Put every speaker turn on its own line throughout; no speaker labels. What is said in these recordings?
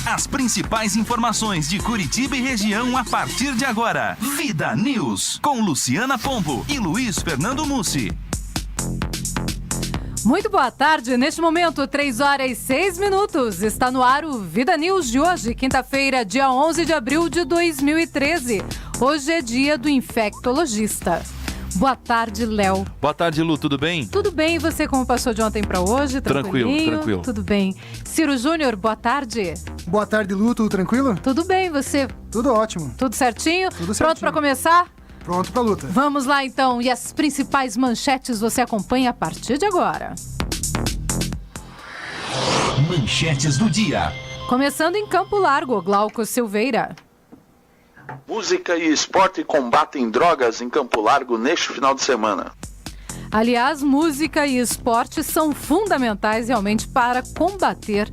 As principais informações de Curitiba e região a partir de agora. Vida News, com Luciana Pombo e Luiz Fernando Mussi.
Muito boa tarde. Neste momento, 3h06. Está no ar o Vida News de hoje, quinta-feira, dia 11 de abril de 2013. Hoje é dia do infectologista. Boa tarde, Léo.
Boa tarde, Lu. Tudo bem?
Tudo bem. E você, como passou de ontem para hoje?
Tranquilo.
Tudo bem. Ciro Júnior, boa tarde.
Boa tarde, Lu. Tudo tranquilo?
Tudo bem. Você?
Tudo ótimo.
Tudo certinho?
Tudo certinho.
Pronto para começar?
Pronto pra luta.
Vamos lá, então. E as principais manchetes você acompanha a partir de agora.
Manchetes do dia.
Começando em Campo Largo, Glauco Silveira.
Música e esporte combatem drogas em Campo Largo neste final de semana.
Aliás, música e esporte são fundamentais realmente para combater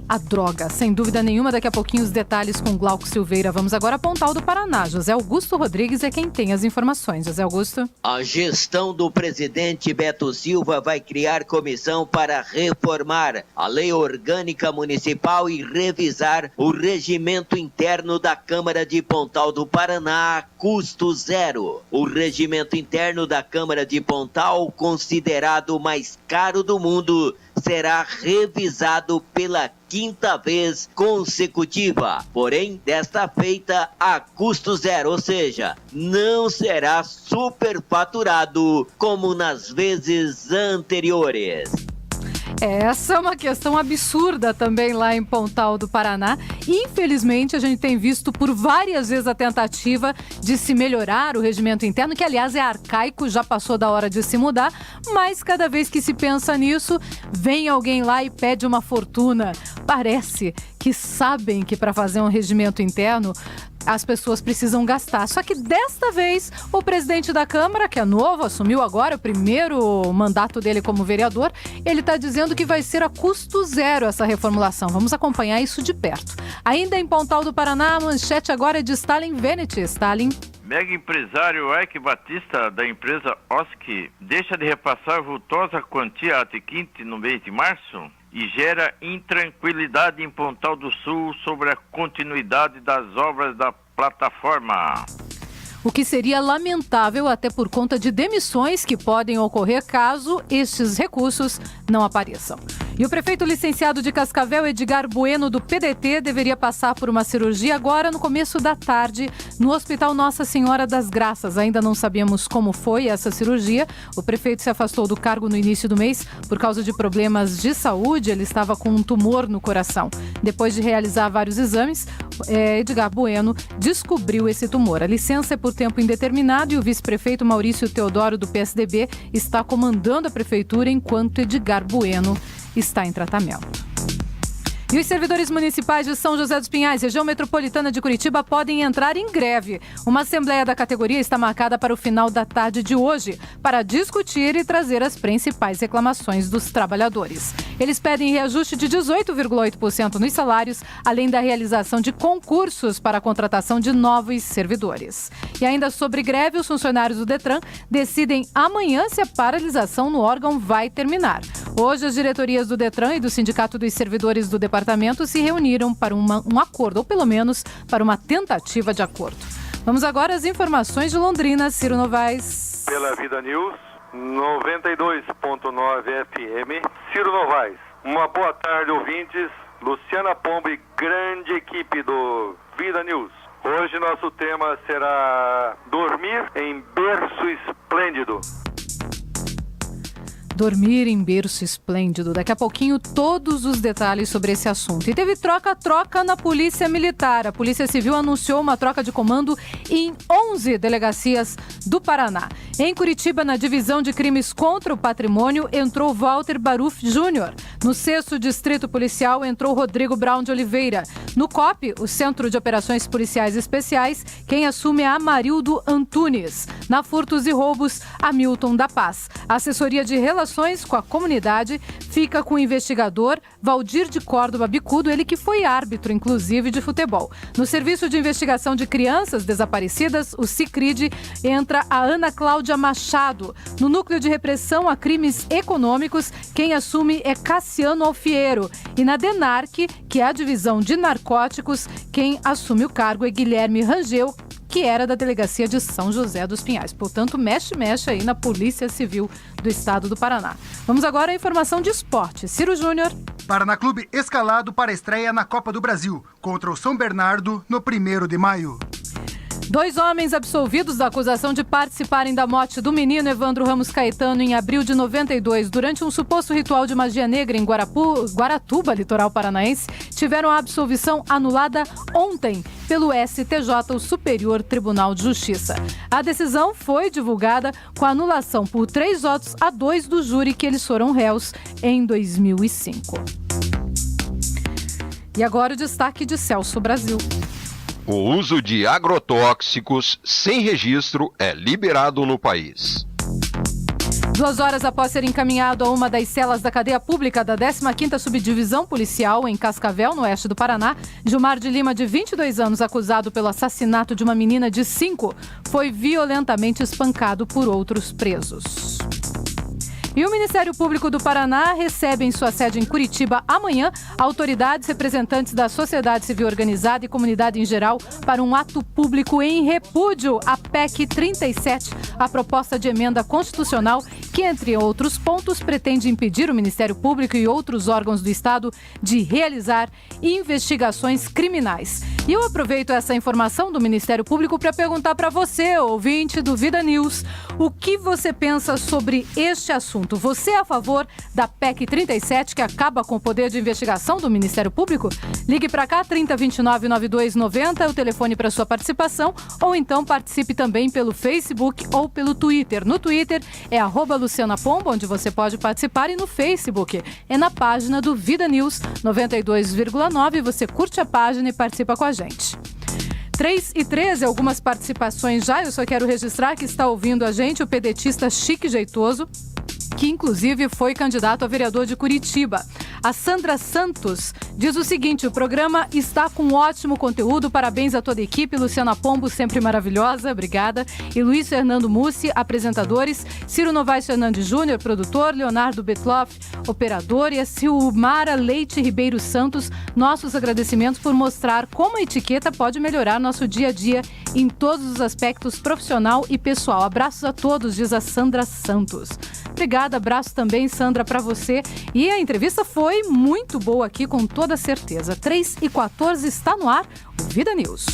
a droga. Sem dúvida nenhuma, daqui a pouquinho os detalhes com Glauco Silveira. Vamos agora a Pontal do Paraná. José Augusto Rodrigues é quem tem as informações. José Augusto.
A gestão do presidente Beto Silva vai criar comissão para reformar a lei orgânica municipal e revisar o regimento interno da Câmara de Pontal do Paraná a custo zero. O regimento interno da Câmara de Pontal, considerado o mais caro do mundo, será revisado pela quinta vez consecutiva, porém desta feita a custo zero, ou seja, não será superfaturado como nas vezes anteriores.
Essa é uma questão absurda também lá em Pontal do Paraná. Infelizmente, a gente tem visto por várias vezes a tentativa de se melhorar o regimento interno, que aliás é arcaico, já passou da hora de se mudar, mas cada vez que se pensa nisso, vem alguém lá e pede uma fortuna. Parece que sabem que para fazer um regimento interno as pessoas precisam gastar. Só que desta vez, o presidente da Câmara, que é novo, assumiu agora o primeiro mandato dele como vereador, ele está dizendo que vai ser a custo zero essa reformulação. Vamos acompanhar isso de perto. Ainda em Pontal do Paraná, a manchete agora é de Stalin Venet. Stalin.
Mega empresário Ike Batista, da empresa OSC, deixa de repassar vultosa quantia a Tequinte no mês de março e gera intranquilidade em Pontal do Sul sobre a continuidade das obras da plataforma.
O que seria lamentável até por conta de demissões que podem ocorrer caso estes recursos não apareçam. E o prefeito licenciado de Cascavel, Edgar Bueno, do PDT, deveria passar por uma cirurgia agora no começo da tarde no Hospital Nossa Senhora das Graças. Ainda não sabemos como foi essa cirurgia. O prefeito se afastou do cargo no início do mês por causa de problemas de saúde. Ele estava com um tumor no coração. Depois de realizar vários exames, Edgar Bueno descobriu esse tumor. A licença é por tempo indeterminado e o vice-prefeito Maurício Teodoro, do PSDB, está comandando a prefeitura enquanto Edgar Bueno está em tratamento. E os servidores municipais de São José dos Pinhais, região metropolitana de Curitiba, podem entrar em greve. Uma assembleia da categoria está marcada para o final da tarde de hoje para discutir e trazer as principais reclamações dos trabalhadores. Eles pedem reajuste de 18,8% nos salários, além da realização de concursos para a contratação de novos servidores. E ainda sobre greve, os funcionários do Detran decidem amanhã se a paralisação no órgão vai terminar. Hoje, as diretorias do Detran e do Sindicato dos Servidores do Departamento se reuniram para um acordo, ou pelo menos para uma tentativa de acordo. Vamos agora às informações de Londrina. Ciro Novaes.
Pela Vida News, 92.9 FM, Ciro Novaes. Uma boa tarde, ouvintes. Luciana Pombo e grande equipe do Vida News. Hoje nosso tema será dormir em berço esplêndido.
Dormir em berço esplêndido. Daqui a pouquinho, todos os detalhes sobre esse assunto. E teve troca na Polícia Militar. A Polícia Civil anunciou uma troca de comando em 11 delegacias do Paraná. Em Curitiba, na Divisão de Crimes contra o Patrimônio, entrou Walter Baruf Júnior. No 6º Distrito Policial, entrou Rodrigo Brown de Oliveira. No COP, o Centro de Operações Policiais Especiais, quem assume é Amarildo Antunes. Na Furtos e Roubos, Hamilton da Paz. A Assessoria de Relações relações com a comunidade fica com o investigador Valdir de Córdoba Bicudo, ele que foi árbitro, inclusive, de futebol. No Serviço de Investigação de Crianças Desaparecidas, o CICRID, entra a Ana Cláudia Machado. No Núcleo de Repressão a Crimes Econômicos, quem assume é Cassiano Alfiero. E na DENARC, que é a Divisão de Narcóticos, quem assume o cargo é Guilherme Rangel, que era da Delegacia de São José dos Pinhais. Portanto, mexe aí na Polícia Civil do Estado do Paraná. Vamos agora à informação de esporte. Ciro Júnior.
Paraná Clube escalado para a estreia na Copa do Brasil, contra o São Bernardo, no 1º de maio.
2 homens absolvidos da acusação de participarem da morte do menino Evandro Ramos Caetano em abril de 92, durante um suposto ritual de magia negra em Guaratuba, litoral paranaense, tiveram a absolvição anulada ontem pelo STJ, o Superior Tribunal de Justiça. A decisão foi divulgada com a anulação por 3-2 do júri que eles foram réus em 2005. E agora o destaque de Celso Brasil.
O uso de agrotóxicos sem registro é liberado no país.
2 horas após ser encaminhado a uma das celas da cadeia pública da 15ª Subdivisão Policial em Cascavel, no oeste do Paraná, Gilmar de Lima, de 22 anos, acusado pelo assassinato de uma menina de 5, foi violentamente espancado por outros presos. E o Ministério Público do Paraná recebe em sua sede em Curitiba amanhã autoridades, representantes da sociedade civil organizada e comunidade em geral para um ato público em repúdio à PEC 37, a proposta de emenda constitucional que, entre outros pontos, pretende impedir o Ministério Público e outros órgãos do Estado de realizar investigações criminais. E eu aproveito essa informação do Ministério Público para perguntar para você, ouvinte do Vida News, o que você pensa sobre este assunto? Você é a favor da PEC 37, que acaba com o poder de investigação do Ministério Público? Ligue para cá, 3029-9290, é o telefone para sua participação, ou então participe também pelo Facebook ou pelo Twitter. No Twitter é @LucianaPombo, onde você pode participar, e no Facebook é na página do Vida News 92,9. Você curte a página e participa com a gente. 3h13, algumas participações já. Eu só quero registrar que está ouvindo a gente o pedetista Chique Jeitoso, que inclusive foi candidato a vereador de Curitiba. A Sandra Santos diz o seguinte: o programa está com ótimo conteúdo, parabéns a toda a equipe, Luciana Pombo, sempre maravilhosa, obrigada, e Luiz Fernando Mussi, apresentadores, Ciro Novaes Fernandes Júnior, produtor, Leonardo Betloff, operador, e a Silmara Leite Ribeiro Santos, nossos agradecimentos por mostrar como a etiqueta pode melhorar nosso dia a dia em todos os aspectos profissional e pessoal. Abraços a todos, diz a Sandra Santos. Obrigada, abraço também, Sandra, para você. E a entrevista foi muito boa aqui, com toda certeza. 3h14, está no ar o Vida News.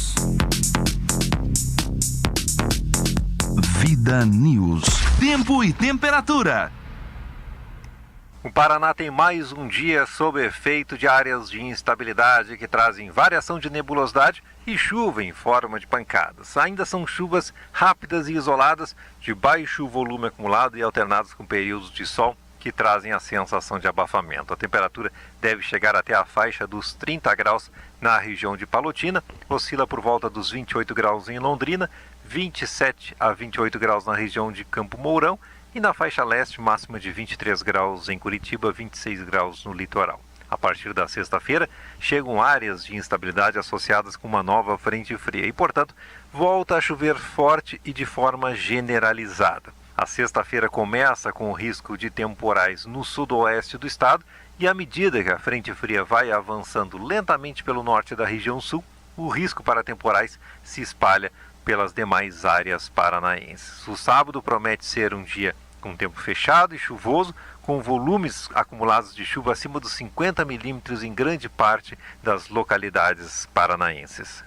Vida News. Tempo e temperatura.
O Paraná tem mais um dia sob efeito de áreas de instabilidade que trazem variação de nebulosidade e chuva em forma de pancadas. Ainda são chuvas rápidas e isoladas, de baixo volume acumulado e alternadas com períodos de sol que trazem a sensação de abafamento. A temperatura deve chegar até a faixa dos 30 graus na região de Palotina, oscila por volta dos 28 graus em Londrina, 27 a 28 graus na região de Campo Mourão, e na faixa leste, máxima de 23 graus em Curitiba, 26 graus no litoral. A partir da sexta-feira, chegam áreas de instabilidade associadas com uma nova frente fria e, portanto, volta a chover forte e de forma generalizada. A sexta-feira começa com o risco de temporais no sudoeste do estado e, à medida que a frente fria vai avançando lentamente pelo norte da região sul, o risco para temporais se espalha pelas demais áreas paranaenses. O sábado promete ser um dia com tempo fechado e chuvoso, com volumes acumulados de chuva acima dos 50 milímetros em grande parte das localidades paranaenses.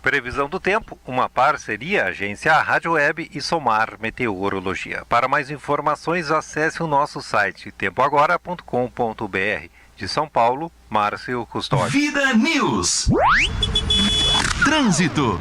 Previsão do tempo, uma parceria Agência Rádio Web e Somar Meteorologia. Para mais informações, acesse o nosso site tempoagora.com.br. De São Paulo, Márcio Custódio.
Vida News. Trânsito.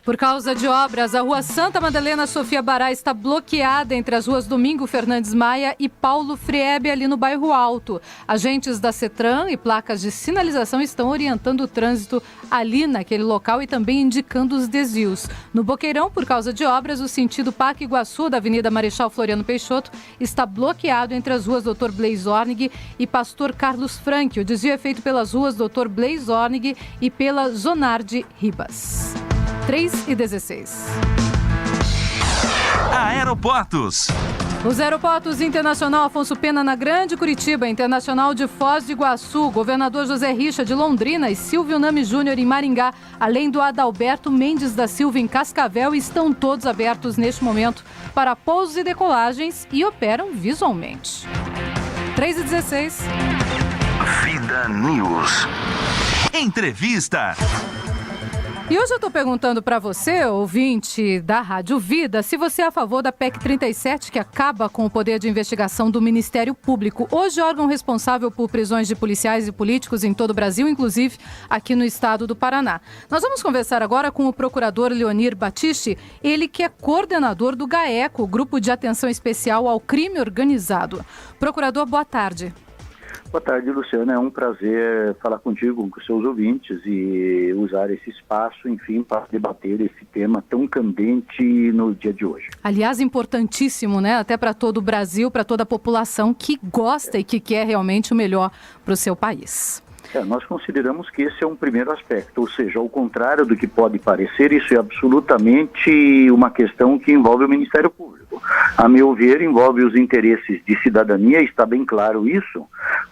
Por causa de obras, a rua Santa Madalena Sofia Bará está bloqueada entre as ruas Domingo Fernandes Maia e Paulo Freebe, ali no bairro Alto. Agentes da CETRAN e placas de sinalização estão orientando o trânsito ali naquele local e também indicando os desvios. No Boqueirão, por causa de obras, o sentido Parque Iguaçu da Avenida Marechal Floriano Peixoto está bloqueado entre as ruas Dr. Blaise Ornig e Pastor Carlos Franck. O desvio é feito pelas ruas Dr. Blaise Ornig e pela Zonardi Ribas. 3:16.
Aeroportos.
Os aeroportos Internacional Afonso Pena na Grande Curitiba, Internacional de Foz do Iguaçu, Governador José Richa de Londrina e Silvio Nami Júnior em Maringá, além do Adalberto Mendes da Silva em Cascavel, estão todos abertos neste momento para pousos e decolagens e operam visualmente. 3:16.
Vida News. Entrevista.
E hoje eu estou perguntando para você, ouvinte da Rádio Vida, se você é a favor da PEC 37, que acaba com o poder de investigação do Ministério Público. Hoje, órgão responsável por prisões de policiais e políticos em todo o Brasil, inclusive aqui no estado do Paraná. Nós vamos conversar agora com o procurador Leonir Battisti, ele que é coordenador do GAECO, Grupo de Atenção Especial ao Crime Organizado. Procurador, boa tarde.
Boa tarde, Luciana. É um prazer falar contigo, com os seus ouvintes e usar esse espaço, enfim, para debater esse tema tão candente no dia de hoje.
Aliás, importantíssimo, né? Até para todo o Brasil, para toda a população que gosta e que quer realmente o melhor para o seu país.
Nós consideramos que esse é um primeiro aspecto, ou seja, ao contrário do que pode parecer, isso é absolutamente uma questão que envolve o Ministério Público. A meu ver, envolve os interesses de cidadania, está bem claro isso,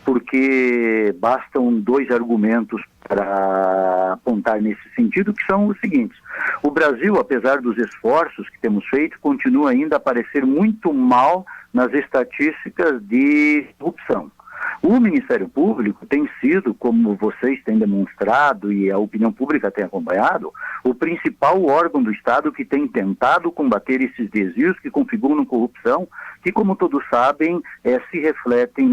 porque bastam dois argumentos para apontar nesse sentido, que são os seguintes. O Brasil, apesar dos esforços que temos feito, continua ainda a aparecer muito mal nas estatísticas de corrupção. O Ministério Público tem sido, como vocês têm demonstrado e a opinião pública tem acompanhado, o principal órgão do Estado que tem tentado combater esses desvios que configuram corrupção, que, como todos sabem, se refletem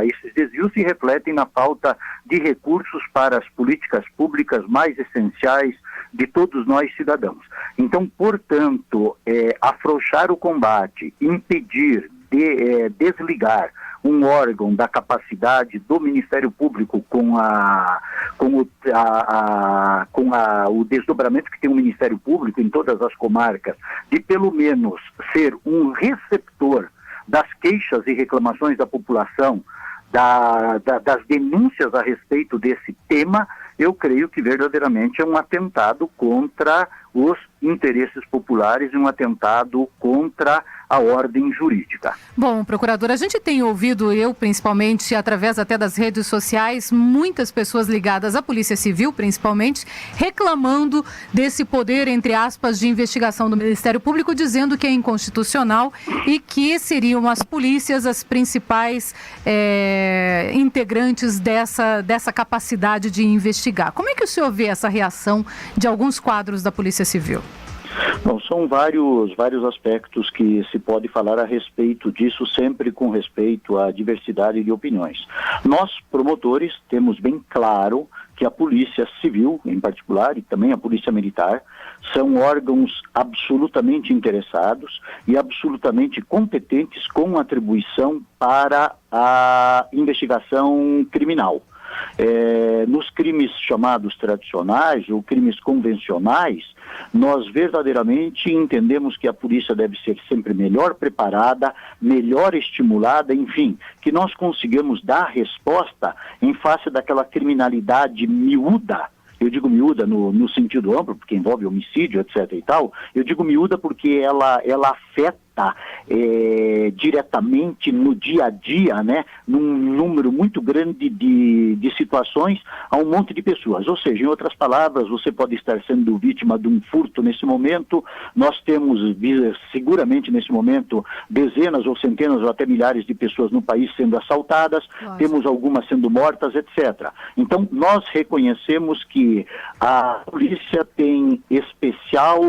esses desvios se refletem na falta de recursos para as políticas públicas mais essenciais de todos nós cidadãos. Então, portanto, afrouxar o combate, impedir, desligar um órgão da capacidade do Ministério Público com o desdobramento que tem o Ministério Público em todas as comarcas, de pelo menos ser um receptor das queixas e reclamações da população, das denúncias a respeito desse tema, eu creio que verdadeiramente é um atentado contra os interesses populares e um atentado contra a ordem jurídica.
Bom, procurador, a gente tem ouvido, eu principalmente, através até das redes sociais, muitas pessoas ligadas à Polícia Civil, principalmente, reclamando desse poder, entre aspas, de investigação do Ministério Público, dizendo que é inconstitucional e que seriam as polícias as principais integrantes dessa capacidade de investigar. Como é que o senhor vê essa reação de alguns quadros da Polícia Civil?
Bom, são vários aspectos que se pode falar a respeito disso, sempre com respeito à diversidade de opiniões. Nós, promotores, temos bem claro que a Polícia Civil, em particular, e também a Polícia Militar, são órgãos absolutamente interessados e absolutamente competentes com atribuição para a investigação criminal. Nos crimes chamados tradicionais ou crimes convencionais, nós verdadeiramente entendemos que a polícia deve ser sempre melhor preparada, melhor estimulada, enfim, que nós consigamos dar resposta em face daquela criminalidade miúda. Eu digo miúda no sentido amplo, porque envolve homicídio, etc. e tal. Eu digo miúda porque ela afeta diretamente no dia a dia, né, num número muito grande de situações a um monte de pessoas. Ou seja, em outras palavras, você pode estar sendo vítima de um furto nesse momento. Nós temos seguramente nesse momento dezenas ou centenas ou até milhares de pessoas no país sendo assaltadas. Nossa. Temos algumas sendo mortas, etc. Então, nós reconhecemos que a polícia tem especial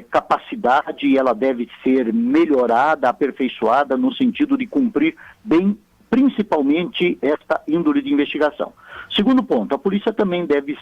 capacidade e ela deve ser melhorada, aperfeiçoada no sentido de cumprir bem principalmente esta índole de investigação. Segundo ponto, a polícia também deve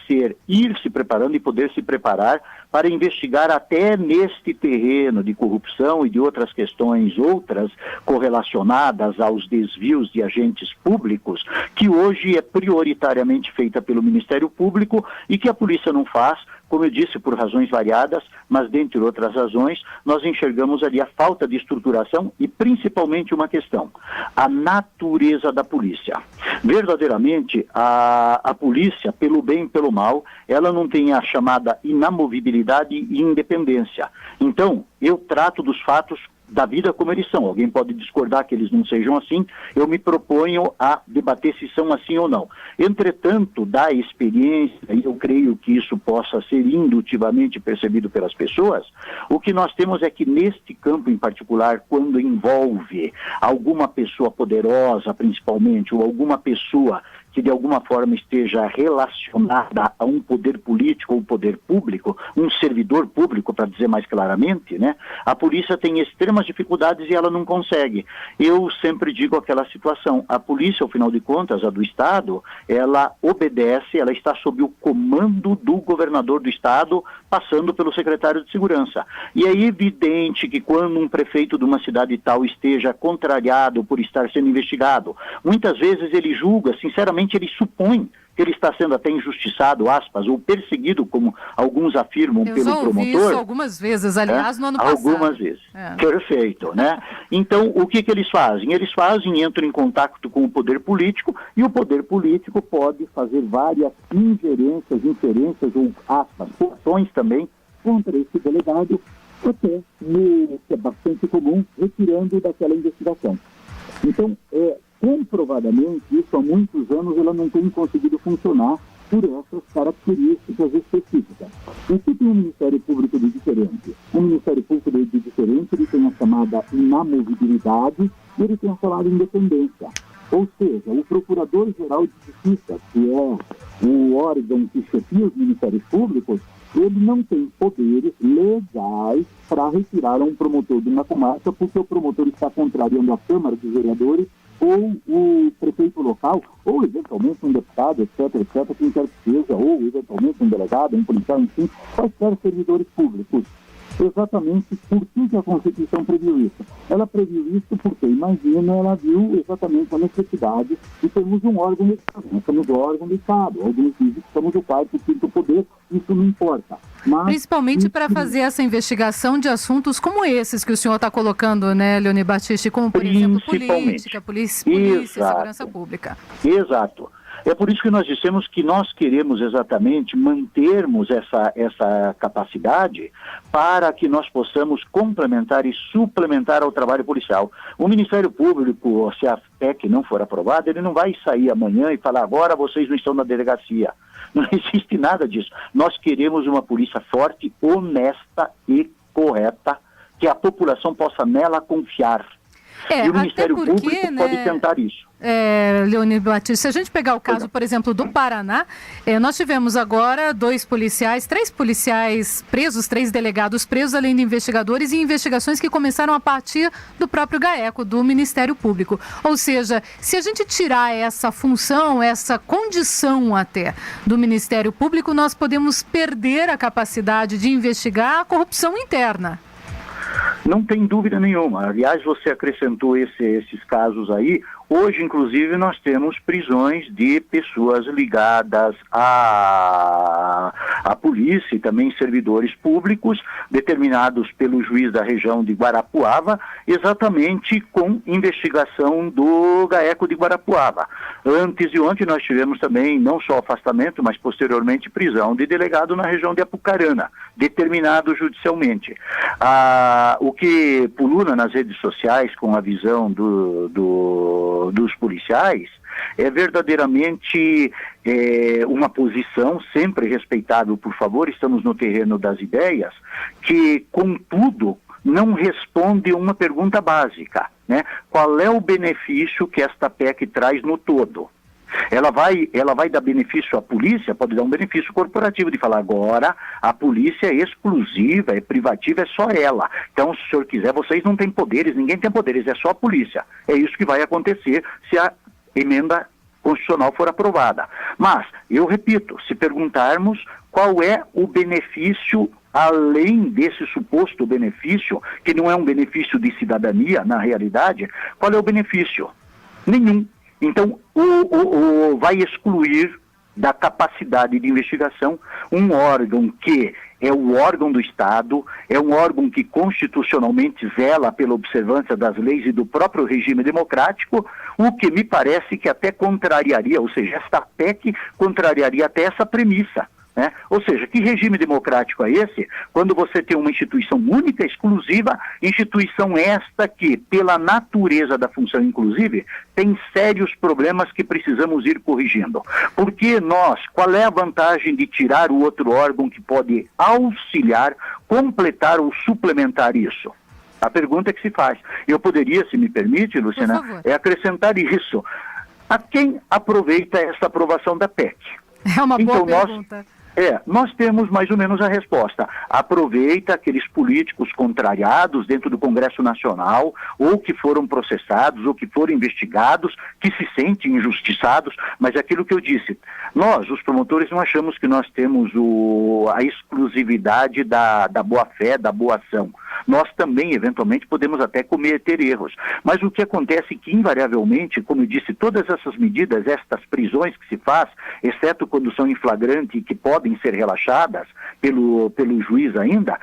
ir se preparando e poder se preparar para investigar até neste terreno de corrupção e de outras questões, outras correlacionadas aos desvios de agentes públicos, que hoje é prioritariamente feita pelo Ministério Público e que a polícia não faz, como eu disse, por razões variadas, mas dentre outras razões, nós enxergamos ali a falta de estruturação e principalmente uma questão, a natureza da polícia. Verdadeiramente, a polícia, pelo bem e pelo mal, ela não tem a chamada inamovibilidade e independência. Então, eu trato dos fatos da vida como eles são. Alguém pode discordar que eles não sejam assim, eu me proponho a debater se são assim ou não. Entretanto, da experiência, e eu creio que isso possa ser indutivamente percebido pelas pessoas, o que nós temos é que neste campo em particular, quando envolve alguma pessoa poderosa, principalmente, ou alguma pessoa que de alguma forma esteja relacionada a um poder político ou poder público, um servidor público, para dizer mais claramente, né? A polícia tem extremas dificuldades e ela não consegue. Eu sempre digo aquela situação, a polícia, ao final de contas, a do Estado, ela obedece, ela está sob o comando do governador do Estado, passando pelo secretário de Segurança. E é evidente que quando um prefeito de uma cidade tal esteja contrariado por estar sendo investigado, muitas vezes ele julga, sinceramente, ele supõe que ele está sendo até injustiçado, aspas, ou perseguido, como alguns afirmam, pelo promotor. Eu ouvi isso
algumas vezes, aliás, no ano passado.
Algumas vezes. Perfeito, né? Então, o que eles fazem? Eles entram em contato com o poder político e o poder político pode fazer várias inferências ou aspas, ações também contra esse delegado, até, que é bastante comum, retirando daquela investigação. Então, comprovadamente, isso há muitos anos ela não tem conseguido funcionar por essas características específicas. O que tem o Ministério Público de diferente? O Ministério Público de diferente, ele tem a chamada inamovibilidade e ele tem a chamada independência. Ou seja, o Procurador-Geral de Justiça, que é o órgão que chefia os Ministérios Públicos, ele não tem poderes legais para retirar um promotor de uma comarca porque o promotor está contrariando a Câmara dos Vereadores ou o prefeito local, ou eventualmente um deputado, etc., quem quer que seja, ou eventualmente um delegado, um policial, enfim, quaisquer servidores públicos. Exatamente por que a Constituição previu isso? Ela previu isso porque, imagina, ela viu exatamente a necessidade de termos um órgão do Estado. Nós somos o órgão do Estado, alguns dizem que somos o quarto e quinto poder, isso não importa. Mas,
principalmente para fazer essa investigação de assuntos como esses que o senhor está colocando, né, Leoni Battisti, como, por exemplo, polícia, segurança pública.
Exato. É por isso que nós dissemos que nós queremos exatamente mantermos essa capacidade para que nós possamos complementar e suplementar ao trabalho policial. O Ministério Público, se a PEC não for aprovada, ele não vai sair amanhã e falar agora vocês não estão na delegacia. Não existe nada disso. Nós queremos uma polícia forte, honesta e correta, que a população possa nela confiar. E o Ministério Público pode tentar isso.
Leoni Battisti, se a gente pegar o caso, por exemplo, do Paraná, nós tivemos agora 3 policiais presos, 3 delegados presos, além de investigadores, e investigações que começaram a partir do próprio GAECO, do Ministério Público. Ou seja, se a gente tirar essa função, essa condição até do Ministério Público, nós podemos perder a capacidade de investigar a corrupção interna.
Não tem dúvida nenhuma. Aliás, você acrescentou esses casos aí. Hoje, inclusive, nós temos prisões de pessoas ligadas à polícia e também servidores públicos, determinados pelo juiz da região de Guarapuava, exatamente com investigação do GAECO de Guarapuava. Antes de ontem nós tivemos também, não só afastamento, mas posteriormente prisão de delegado na região de Apucarana, determinado judicialmente. O que pulula nas redes sociais com a visão dos policiais é verdadeiramente uma posição sempre respeitável, por favor, estamos no terreno das ideias, que, contudo, não responde uma pergunta básica, né? Qual é o benefício que esta PEC traz no todo? Ela vai dar benefício à polícia, pode dar um benefício corporativo de falar agora a polícia é exclusiva, é privativa, é só ela. Então, se o senhor quiser, vocês não têm poderes, ninguém tem poderes, é só a polícia. É isso que vai acontecer se a emenda constitucional for aprovada. Mas, eu repito, se perguntarmos qual é o benefício, além desse suposto benefício, que não é um benefício de cidadania, na realidade, qual é o benefício? Nenhum. Então, vai excluir da capacidade de investigação um órgão que é o órgão do Estado, é um órgão que constitucionalmente zela pela observância das leis e do próprio regime democrático, o que me parece que até contrariaria, ou seja, esta PEC contrariaria até essa premissa. Né? Ou seja, que regime democrático é esse quando você tem uma instituição única, exclusiva, instituição esta que, pela natureza da função inclusive, tem sérios problemas que precisamos ir corrigindo. Porque qual é a vantagem de tirar o outro órgão que pode auxiliar, completar ou suplementar isso? A pergunta que se faz. Eu poderia, se me permite, Luciana, acrescentar isso. A quem aproveita essa aprovação da PEC?
É uma boa pergunta.
Nós temos mais ou menos a resposta. Aproveita aqueles políticos contrariados dentro do Congresso Nacional, ou que foram processados, ou que foram investigados, que se sentem injustiçados, mas é aquilo que eu disse, nós, os promotores, não achamos que nós temos a exclusividade da boa-fé, da boa ação. Nós também, eventualmente, podemos até cometer erros. Mas o que acontece é que, invariavelmente, como eu disse, todas essas medidas, estas prisões que se faz, exceto quando são em flagrante e que podem ser relaxadas pelo juiz ainda,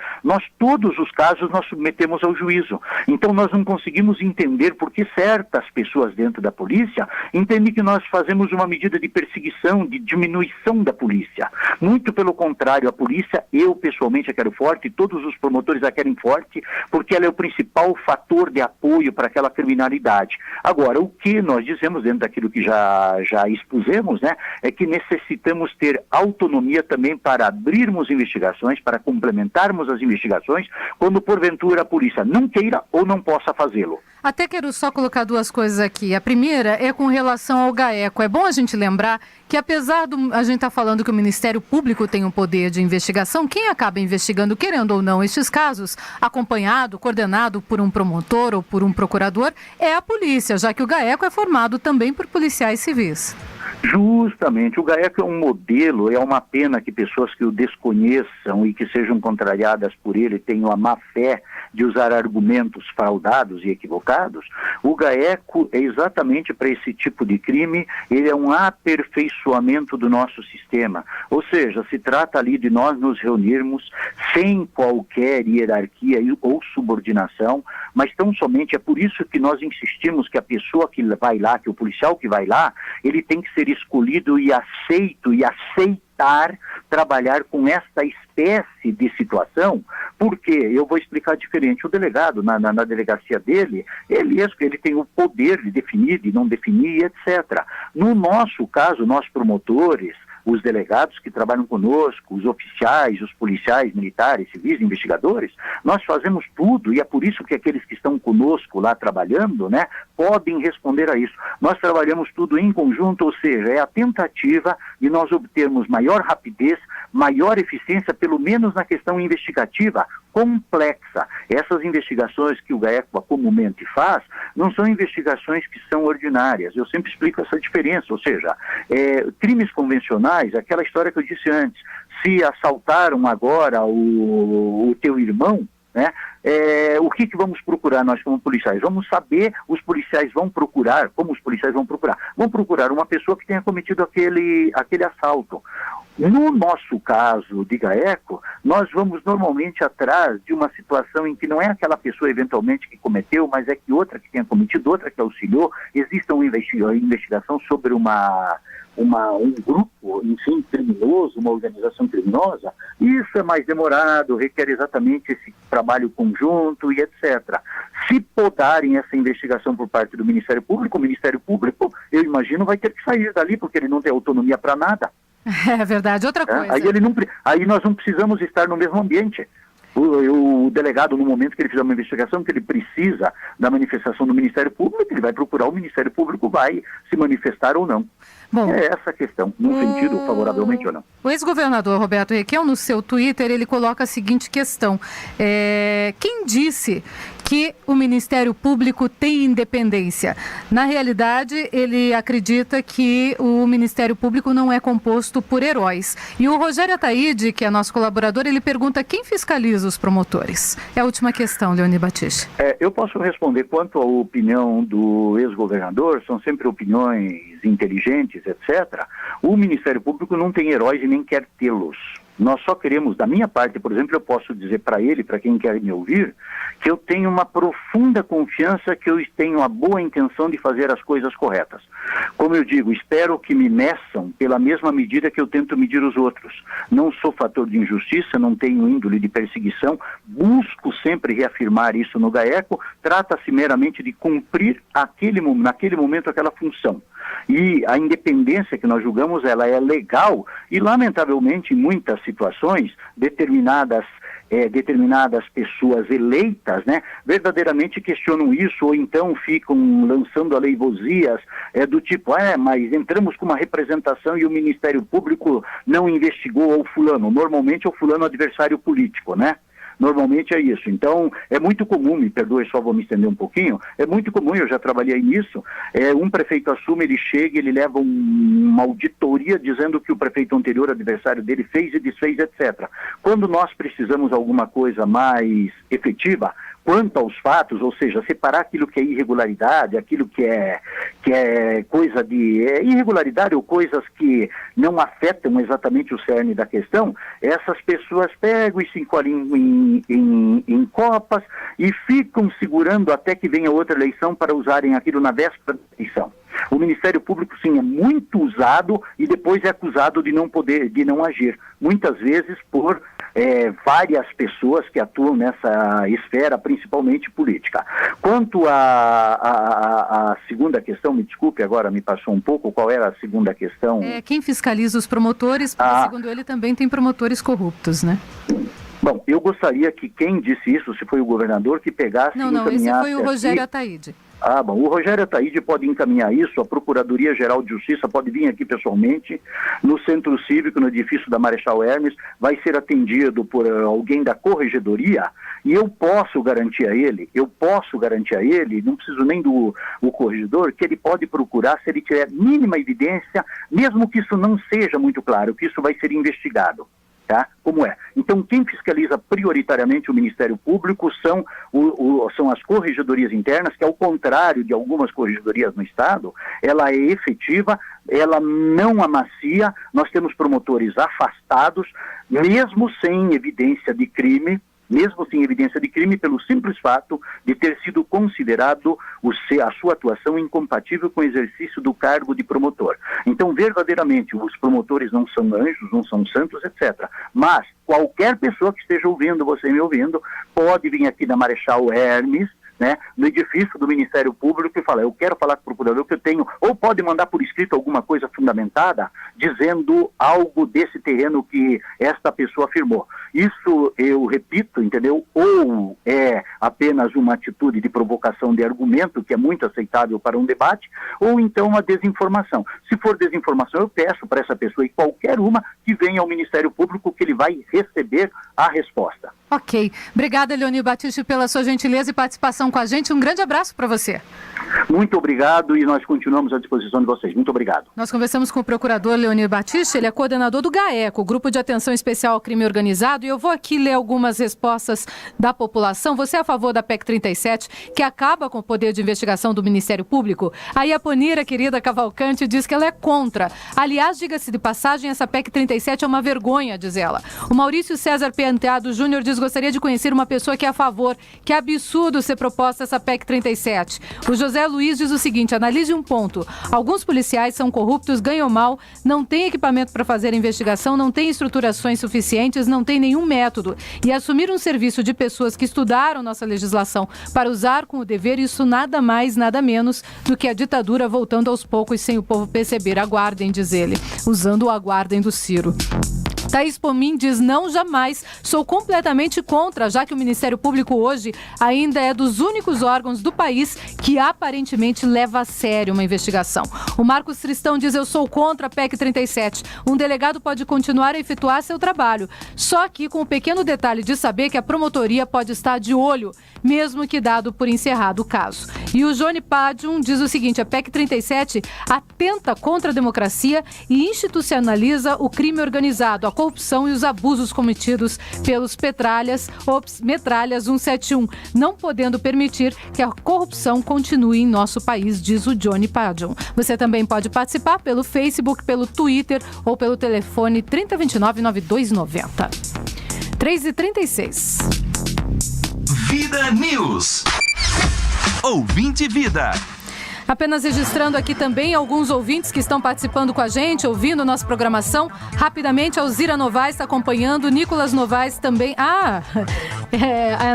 todos os casos, nós submetemos ao juízo. Então, nós não conseguimos entender por que certas pessoas dentro da polícia entendem que nós fazemos uma medida de perseguição, de diminuição da polícia. Muito pelo contrário, a polícia, eu pessoalmente a quero forte, todos os promotores a querem forte, porque ela é o principal fator de apoio para aquela criminalidade. Agora, o que nós dizemos dentro daquilo que já expusemos, né, é que necessitamos ter autonomia também para abrirmos investigações, para complementarmos as investigações, quando porventura a polícia não queira ou não possa fazê-lo.
Até quero só colocar duas coisas aqui. A primeira é com relação ao GAECO. É bom a gente lembrar que, apesar a gente estar falando que o Ministério Público tem um poder de investigação, quem acaba investigando, querendo ou não, estes casos, acompanhado, coordenado por um promotor ou por um procurador, é a polícia, já que o GAECO é formado também por policiais civis.
Justamente, o GAECO é um modelo, é uma pena que pessoas que o desconheçam e que sejam contrariadas por ele tenham a má fé de usar argumentos fraudados e equivocados. O GAECO é exatamente para esse tipo de crime, ele é um aperfeiçoamento do nosso sistema, ou seja, se trata ali de nós nos reunirmos sem qualquer hierarquia ou subordinação, mas tão somente é por isso que nós insistimos que a pessoa que vai lá, que o policial que vai lá, ele tem que ser escolhido e aceitar trabalhar com esta espécie de situação, porque eu vou explicar diferente. O delegado, na delegacia dele, ele tem o poder de definir, de não definir, etc. No nosso caso, nós promotores, os delegados que trabalham conosco, os oficiais, os policiais, militares, civis, investigadores, nós fazemos tudo, e é por isso que aqueles que estão conosco lá trabalhando, né, podem responder a isso. Nós trabalhamos tudo em conjunto, ou seja, é a tentativa de nós obtermos maior rapidez, maior eficiência, pelo menos na questão investigativa complexa. Essas investigações que o GAECO comumente faz, não são investigações que são ordinárias. Eu sempre explico essa diferença, ou seja, crimes convencionais, aquela história que eu disse antes, se assaltaram agora o teu irmão, né? O que vamos procurar nós como policiais? Vamos saber, os policiais vão procurar, como os policiais vão procurar? Vão procurar uma pessoa que tenha cometido aquele assalto. No nosso caso de GAECO, nós vamos normalmente atrás de uma situação em que não é aquela pessoa eventualmente que cometeu, mas é que outra que tenha cometido, outra que auxiliou, exista uma investigação sobre um grupo, enfim, criminoso, uma organização criminosa. Isso é mais demorado, requer exatamente esse trabalho conjunto e etc. Se podarem essa investigação por parte do Ministério Público, o Ministério Público, eu imagino, vai ter que sair dali, porque ele não tem autonomia para nada.
É verdade. Outra coisa.
Aí nós não precisamos estar no mesmo ambiente. O delegado, no momento que ele fizer uma investigação, que ele precisa da manifestação do Ministério Público, ele vai procurar, o Ministério Público vai se manifestar ou não. Bom, é essa a questão, num sentido favoravelmente ou não.
O ex-governador Roberto Requião, no seu Twitter, ele coloca a seguinte questão. Quem disse que o Ministério Público tem independência. Na realidade, ele acredita que o Ministério Público não é composto por heróis. E o Rogério Ataíde, que é nosso colaborador, ele pergunta quem fiscaliza os promotores. É a última questão, Leoni Battisti.
Eu posso responder quanto à opinião do ex-governador, são sempre opiniões inteligentes, etc. O Ministério Público não tem heróis e nem quer tê-los. Nós só queremos, da minha parte, por exemplo, eu posso dizer para ele, para quem quer me ouvir, que eu tenho uma profunda confiança que eu tenho a boa intenção de fazer as coisas corretas. Como eu digo, espero que me meçam pela mesma medida que eu tento medir os outros. Não sou fator de injustiça, não tenho índole de perseguição, busco sempre reafirmar isso no GAECO, trata-se meramente de cumprir naquele momento aquela função. E a independência que nós julgamos, ela é legal e, lamentavelmente, em muitas situações, determinadas pessoas eleitas, né, verdadeiramente questionam isso ou então ficam lançando aleivosias do tipo, mas entramos com uma representação e o Ministério Público não investigou o fulano. Normalmente é o fulano adversário político, né? Normalmente é isso. Então, é muito comum, me perdoe, só vou me estender um pouquinho, é muito comum, eu já trabalhei nisso, um prefeito assume, ele chega, ele leva uma auditoria dizendo que o prefeito anterior, adversário dele, fez e desfez, etc. Quando nós precisamos de alguma coisa mais efetiva, quanto aos fatos, ou seja, separar aquilo que é irregularidade, aquilo que é coisa de irregularidade ou coisas que não afetam exatamente o cerne da questão, essas pessoas pegam e se encolhem em copas e ficam segurando até que venha outra eleição para usarem aquilo na véspera da eleição. O Ministério Público, sim, é muito usado e depois é acusado de não agir. Muitas vezes por várias pessoas que atuam nessa esfera, principalmente política. Quanto à segunda questão, me desculpe, agora me passou um pouco, qual era a segunda questão?
Quem fiscaliza os promotores, porque segundo ele também tem promotores corruptos, né?
Bom, eu gostaria que quem disse isso, se foi o governador, que pegasse e encaminhasse...
Não, esse foi o Rogério Ataíde.
Bom, o Rogério Ataíde pode encaminhar isso, a Procuradoria-Geral de Justiça pode vir aqui pessoalmente, no Centro Cívico, no edifício da Marechal Hermes, vai ser atendido por alguém da Corregedoria, e eu posso garantir a ele, não preciso nem do corregedor, que ele pode procurar, se ele tiver mínima evidência, mesmo que isso não seja muito claro, que isso vai ser investigado. Tá? Como é? Então, quem fiscaliza prioritariamente o Ministério Público são as corregedorias internas, que ao contrário de algumas corregedorias no Estado, ela é efetiva, ela não amacia, nós temos promotores afastados, mesmo sem evidência de crime, pelo simples fato de ter sido considerado a sua atuação incompatível com o exercício do cargo de promotor. Então, verdadeiramente, os promotores não são anjos, não são santos, etc. Mas qualquer pessoa que esteja ouvindo, você me ouvindo, pode vir aqui na Marechal Hermes, né, no edifício do Ministério Público e falar, eu quero falar com o procurador que eu tenho, ou pode mandar por escrito alguma coisa fundamentada, dizendo algo desse terreno que esta pessoa afirmou. Isso, eu repito, entendeu? Ou é apenas uma atitude de provocação de argumento, que é muito aceitável para um debate, ou então uma desinformação. Se for desinformação, eu peço para essa pessoa e qualquer uma que venha ao Ministério Público que ele vai receber a resposta.
Ok. Obrigada, Leoni Battisti, pela sua gentileza e participação com a gente. Um grande abraço para você.
Muito obrigado e nós continuamos à disposição de vocês. Muito obrigado.
Nós conversamos com o procurador Leoni Battisti, ele é coordenador do GAECO, Grupo de Atenção Especial ao Crime Organizado, e eu vou aqui ler algumas respostas da população. Você é a favor da PEC 37, que acaba com o poder de investigação do Ministério Público? Aí a Ponira, querida Cavalcante, diz que ela é contra. Aliás, diga-se de passagem, essa PEC 37 é uma vergonha, diz ela. O Maurício César Penteado Júnior diz: gostaria de conhecer uma pessoa que é a favor. Que absurdo ser proposta essa PEC 37. O José Luiz diz o seguinte: analise um ponto. Alguns policiais são corruptos, ganham mal, não têm equipamento para fazer investigação, não têm estruturações suficientes, não têm nenhum método. E assumir um serviço de pessoas que estudaram nossa legislação para usar com o dever, isso nada mais, nada menos do que a ditadura voltando aos poucos sem o povo perceber. Aguardem, diz ele, usando o aguardem do Ciro. Thaís Pomin diz: não, jamais. Sou completamente contra, já que o Ministério Público hoje ainda é dos únicos órgãos do país que aparentemente leva a sério uma investigação. O Marcos Tristão diz: eu sou contra a PEC 37. Um delegado pode continuar a efetuar seu trabalho, só que com o pequeno detalhe de saber que a promotoria pode estar de olho, mesmo que dado por encerrado o caso. E o Johnny Padium diz o seguinte: a PEC 37 atenta contra a democracia e institucionaliza o crime organizado, a corrupção e os abusos cometidos pelos Metralhas 171, não podendo permitir que a corrupção continue em nosso país, diz o Johnny Padium. Você também pode participar pelo Facebook, pelo Twitter ou pelo telefone 3029-9290. 3h36.
Vida News. Ouvinte Vida.
Apenas registrando aqui também alguns ouvintes que estão participando com a gente, ouvindo nossa programação. Rapidamente, a Alzira Novaes está acompanhando, Nicolas Novaes também. A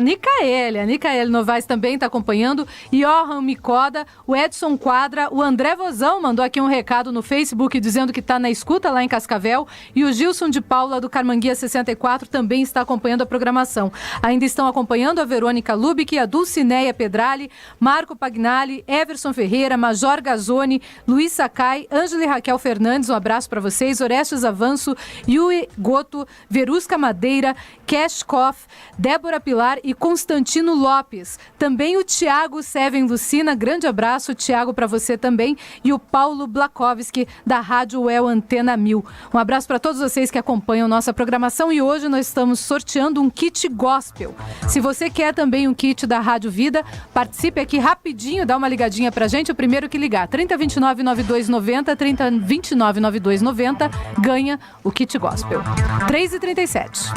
Nicaele Novaes também está acompanhando. Johan Micoda, o Edson Quadra, o André Vozão mandou aqui um recado no Facebook dizendo que está na escuta lá em Cascavel. E o Gilson de Paula, do Carmanguia 64, também está acompanhando a programação. Ainda estão acompanhando a Verônica Lubick, a Dulcineia Pedrali, Marco Pagnali, Everson Ferreira, Major Gazzoni, Luiz Sakai, Ângela e Raquel Fernandes, um abraço para vocês, Orestes Avanço, Yui Goto, Verusca Madeira, Cash Koff, Débora Pilar e Constantino Lopes. Também o Tiago Seven Lucina, grande abraço, Tiago, para você também, e o Paulo Blakowski, da Rádio UEL Antena 1000. Um abraço para todos vocês que acompanham nossa programação e hoje nós estamos sorteando um kit gospel. Se você quer também um kit da Rádio Vida, participe aqui rapidinho, dá uma ligadinha pra gente. O primeiro que ligar, 3029-9290, 3029-9290, ganha o kit gospel. 3h37.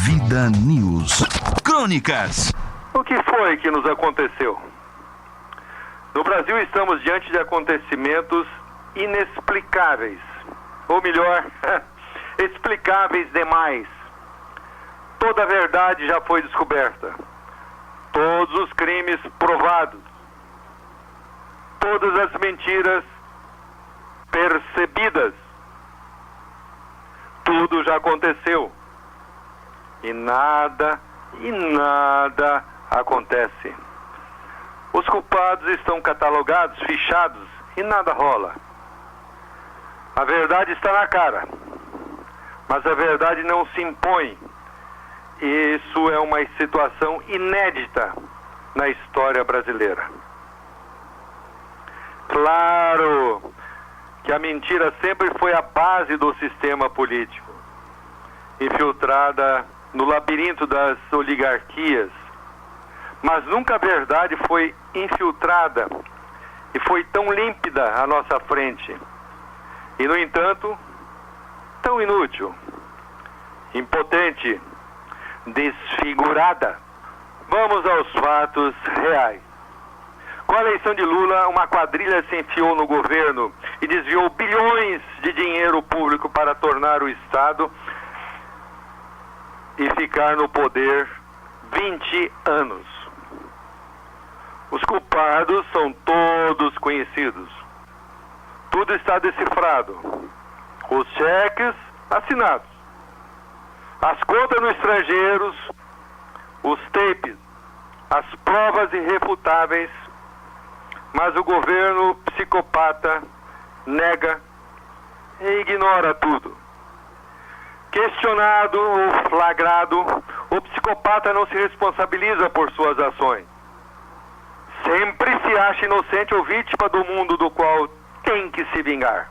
Vida News. Crônicas.
O que foi que nos aconteceu? No Brasil estamos diante de acontecimentos inexplicáveis. Ou melhor, explicáveis demais. Toda a verdade já foi descoberta. Todos os crimes provados. Todas as mentiras percebidas. Tudo já aconteceu. E nada acontece. Os culpados estão catalogados, fichados e nada rola. A verdade está na cara. Mas a verdade não se impõe. Isso é uma situação inédita na história brasileira. Claro que a mentira sempre foi a base do sistema político, infiltrada no labirinto das oligarquias, mas nunca a verdade foi infiltrada e foi tão límpida à nossa frente. E, no entanto, tão inútil, impotente, desfigurada. Vamos aos fatos reais. Com a eleição de Lula, uma quadrilha se enfiou no governo e desviou bilhões de dinheiro público para tornar o Estado e ficar no poder 20 anos. Os culpados são todos conhecidos. Tudo está decifrado. Os cheques assinados. As contas no estrangeiros, os tapes, as provas irrefutáveis, mas o governo psicopata nega e ignora tudo. Questionado ou flagrado, o psicopata não se responsabiliza por suas ações. Sempre se acha inocente ou vítima do mundo do qual tem que se vingar.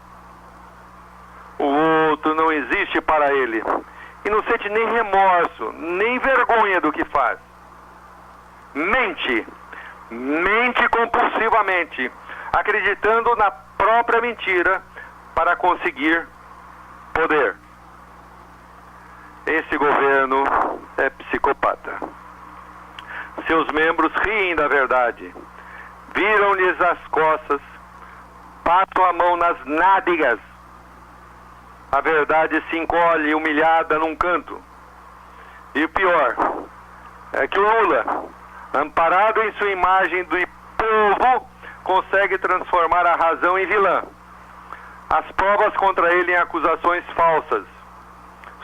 O outro não existe para ele. E não sente nem remorso, nem vergonha do que faz. Mente compulsivamente, acreditando na própria mentira para conseguir poder. Esse governo é psicopata. Seus membros riem da verdade, viram-lhes as costas, passam a mão nas nádegas. A verdade se encolhe humilhada num canto. E o pior é que o Lula, amparado em sua imagem do povo, consegue transformar a razão em vilã As provas contra ele em acusações falsas.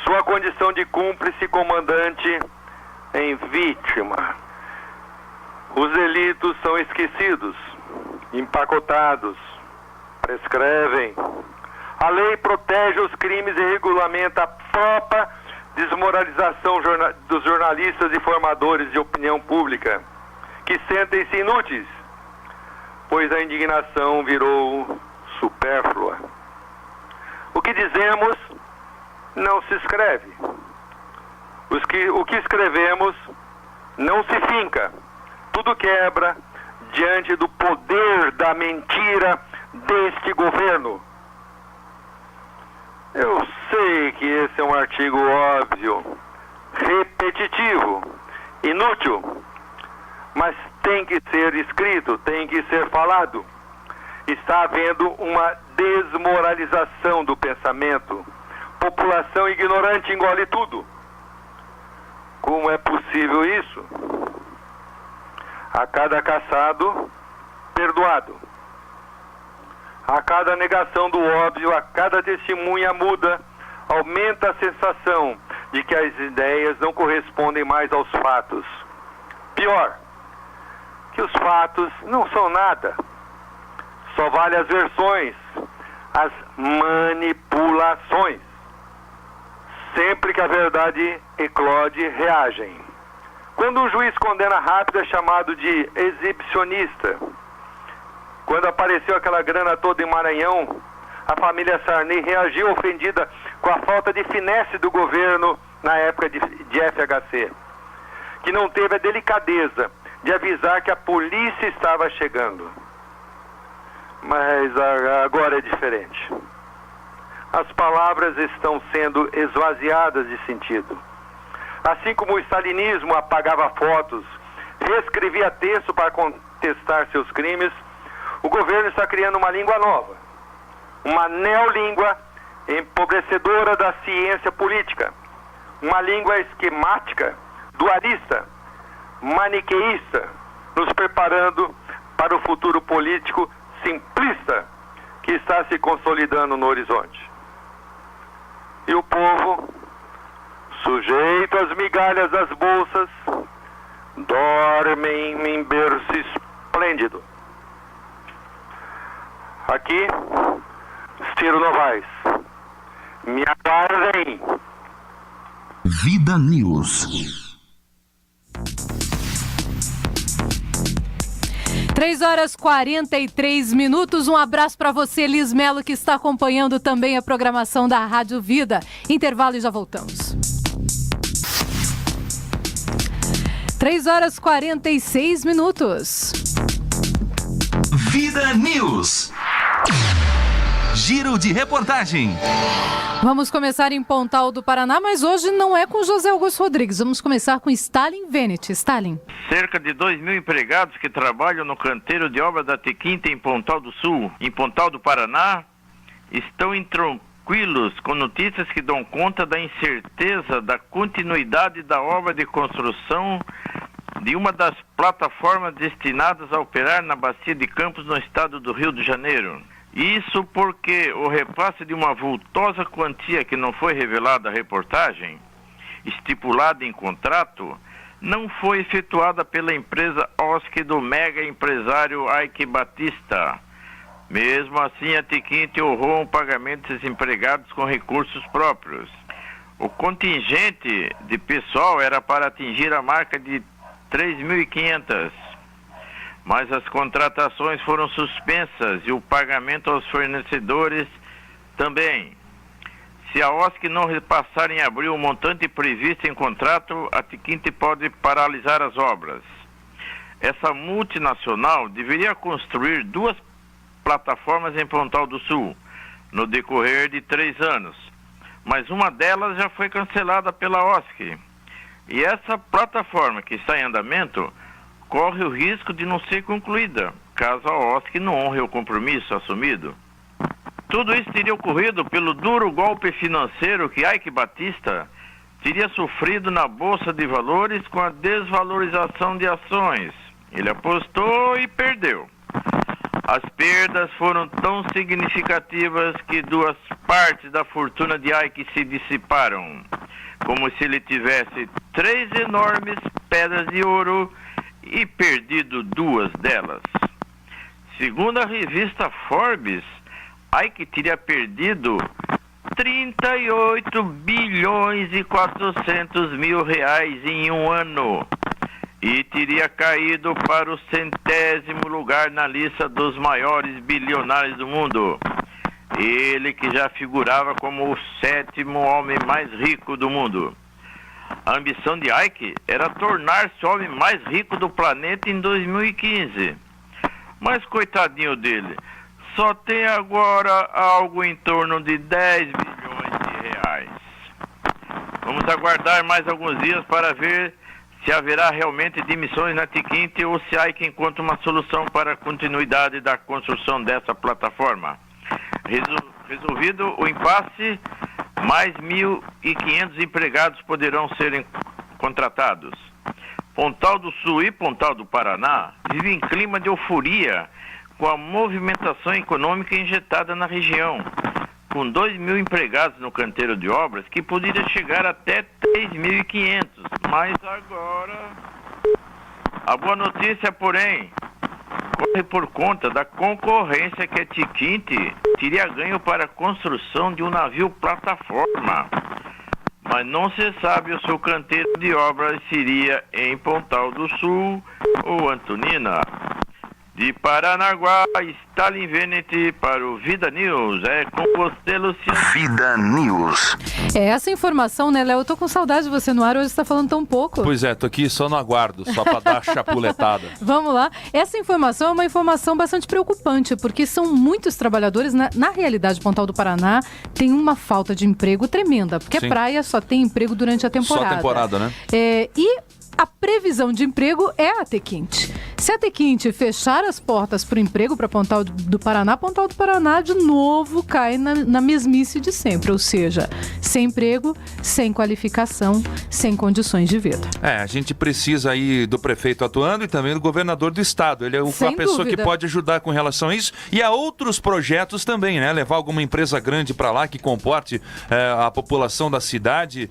Sua condição de cúmplice comandante em vítima. Os delitos são esquecidos, empacotados, prescrevem. A lei protege os crimes e regulamenta a própria desmoralização dos jornalistas e formadores de opinião pública, que sentem-se inúteis, pois a indignação virou supérflua. O que dizemos não se escreve. O que escrevemos não se finca. Tudo quebra diante do poder da mentira deste governo. Eu sei que esse é um artigo óbvio, repetitivo, inútil, mas tem que ser escrito, tem que ser falado. Está havendo uma desmoralização do pensamento. População ignorante engole tudo. Como é possível isso? A cada caçado, perdoado. A cada negação do óbvio, a cada testemunha muda, aumenta a sensação de que as ideias não correspondem mais aos fatos. Pior, que os fatos não são nada. Só vale as versões, as manipulações. Sempre que a verdade eclode, reagem. Quando um juiz condena rápido é chamado de exibicionista. Quando apareceu aquela grana toda em Maranhão, a família Sarney reagiu ofendida com a falta de finesse do governo na época de FHC, que não teve a delicadeza de avisar que a polícia estava chegando. Mas agora é diferente. As palavras estão sendo esvaziadas de sentido. Assim como o stalinismo apagava fotos, reescrevia texto para contestar seus crimes, o governo está criando uma língua nova, uma neolíngua empobrecedora da ciência política, uma língua esquemática, dualista, maniqueísta, nos preparando para o futuro político simplista que está se consolidando no horizonte. E o povo, sujeito às migalhas das bolsas, dorme em berço esplêndido. Aqui, Ciro Novaes. Me aguardem.
Vida News.
3h43. Um abraço para você, Liz Melo, que está acompanhando também a programação da Rádio Vida. Intervalo e já voltamos. 3h46.
Vida News. Giro de reportagem.
Vamos começar em Pontal do Paraná, mas hoje não é com José Augusto Rodrigues. Vamos começar com Stalin Venet. Stalin.
Cerca de 2.000 empregados que trabalham no canteiro de obra da T-Quinta em Pontal do Sul, em Pontal do Paraná, estão intranquilos com notícias que dão conta da incerteza da continuidade da obra de construção de uma das plataformas destinadas a operar na Bacia de Campos, no estado do Rio de Janeiro. Isso porque o repasse de uma vultosa quantia que não foi revelada à reportagem, estipulada em contrato, não foi efetuada pela empresa OSC do mega empresário Ike Batista. Mesmo assim, a T-Quinta honrou um pagamento desses empregados com recursos próprios. O contingente de pessoal era para atingir a marca de 3.500. Mas as contratações foram suspensas e o pagamento aos fornecedores também. Se a OSC não repassar em abril o montante previsto em contrato, a T-Quinta pode paralisar as obras. Essa multinacional deveria construir 2 plataformas em Pontal do Sul, no decorrer de 3 anos. Mas uma delas já foi cancelada pela OSC. E essa plataforma que está em andamento corre o risco de não ser concluída, caso a OSC não honre o compromisso assumido. Tudo isso teria ocorrido pelo duro golpe financeiro que Ike Batista teria sofrido na Bolsa de Valores com a desvalorização de ações. Ele apostou e perdeu. As perdas foram tão significativas que 2 partes da fortuna de Ike se dissiparam, como se ele tivesse 3 enormes pedras de ouro e perdido 2 delas. Segundo a revista Forbes, Ike teria perdido 38 bilhões e 400 mil reais em um ano e teria caído para o 100º lugar na lista dos maiores bilionários do mundo. Ele que já figurava como o 7º homem mais rico do mundo. A ambição de Ike era tornar-se o homem mais rico do planeta em 2015. Mas coitadinho dele, só tem agora algo em torno de 10 bilhões de reais. Vamos aguardar mais alguns dias para ver se haverá realmente demissões na T-Quinte ou se Ike encontra uma solução para a continuidade da construção dessa plataforma. Resolvido o impasse, mais 1.500 empregados poderão ser contratados. Pontal do Sul e Pontal do Paraná vivem em clima de euforia com a movimentação econômica injetada na região, com 2.000 empregados no canteiro de obras, que poderia chegar até 3.500. Mas agora, a boa notícia, porém, corre por conta da concorrência que a T-Quinte teria ganho para a construção de um navio plataforma. Mas não se sabe se o canteiro de obras seria em Pontal do Sul ou Antonina. De Paranaguá, Stalin Venete para o Vida News. É com você, Luciano.
Vida News.
Essa informação, né, Léo? Eu tô com saudade de você no ar, hoje você tá falando tão pouco.
Pois é, tô aqui só no aguardo, só para dar a chapuletada.
Vamos lá. Essa informação é uma informação bastante preocupante, porque são muitos trabalhadores, na realidade, Pontal do Paraná tem uma falta de emprego tremenda, porque a praia só tem emprego durante a temporada.
Só temporada, né?
E a previsão de emprego é a T-Quinte. Se a T-Quinte fechar as portas para o emprego para Pontal do Paraná de novo cai na mesmice de sempre, ou seja, sem emprego, sem qualificação, sem condições de vida.
A gente precisa aí do prefeito atuando e também do governador do estado. Ele é a pessoa que pode ajudar com relação a isso. E há outros projetos também, né? Levar alguma empresa grande para lá que comporte a população da cidade,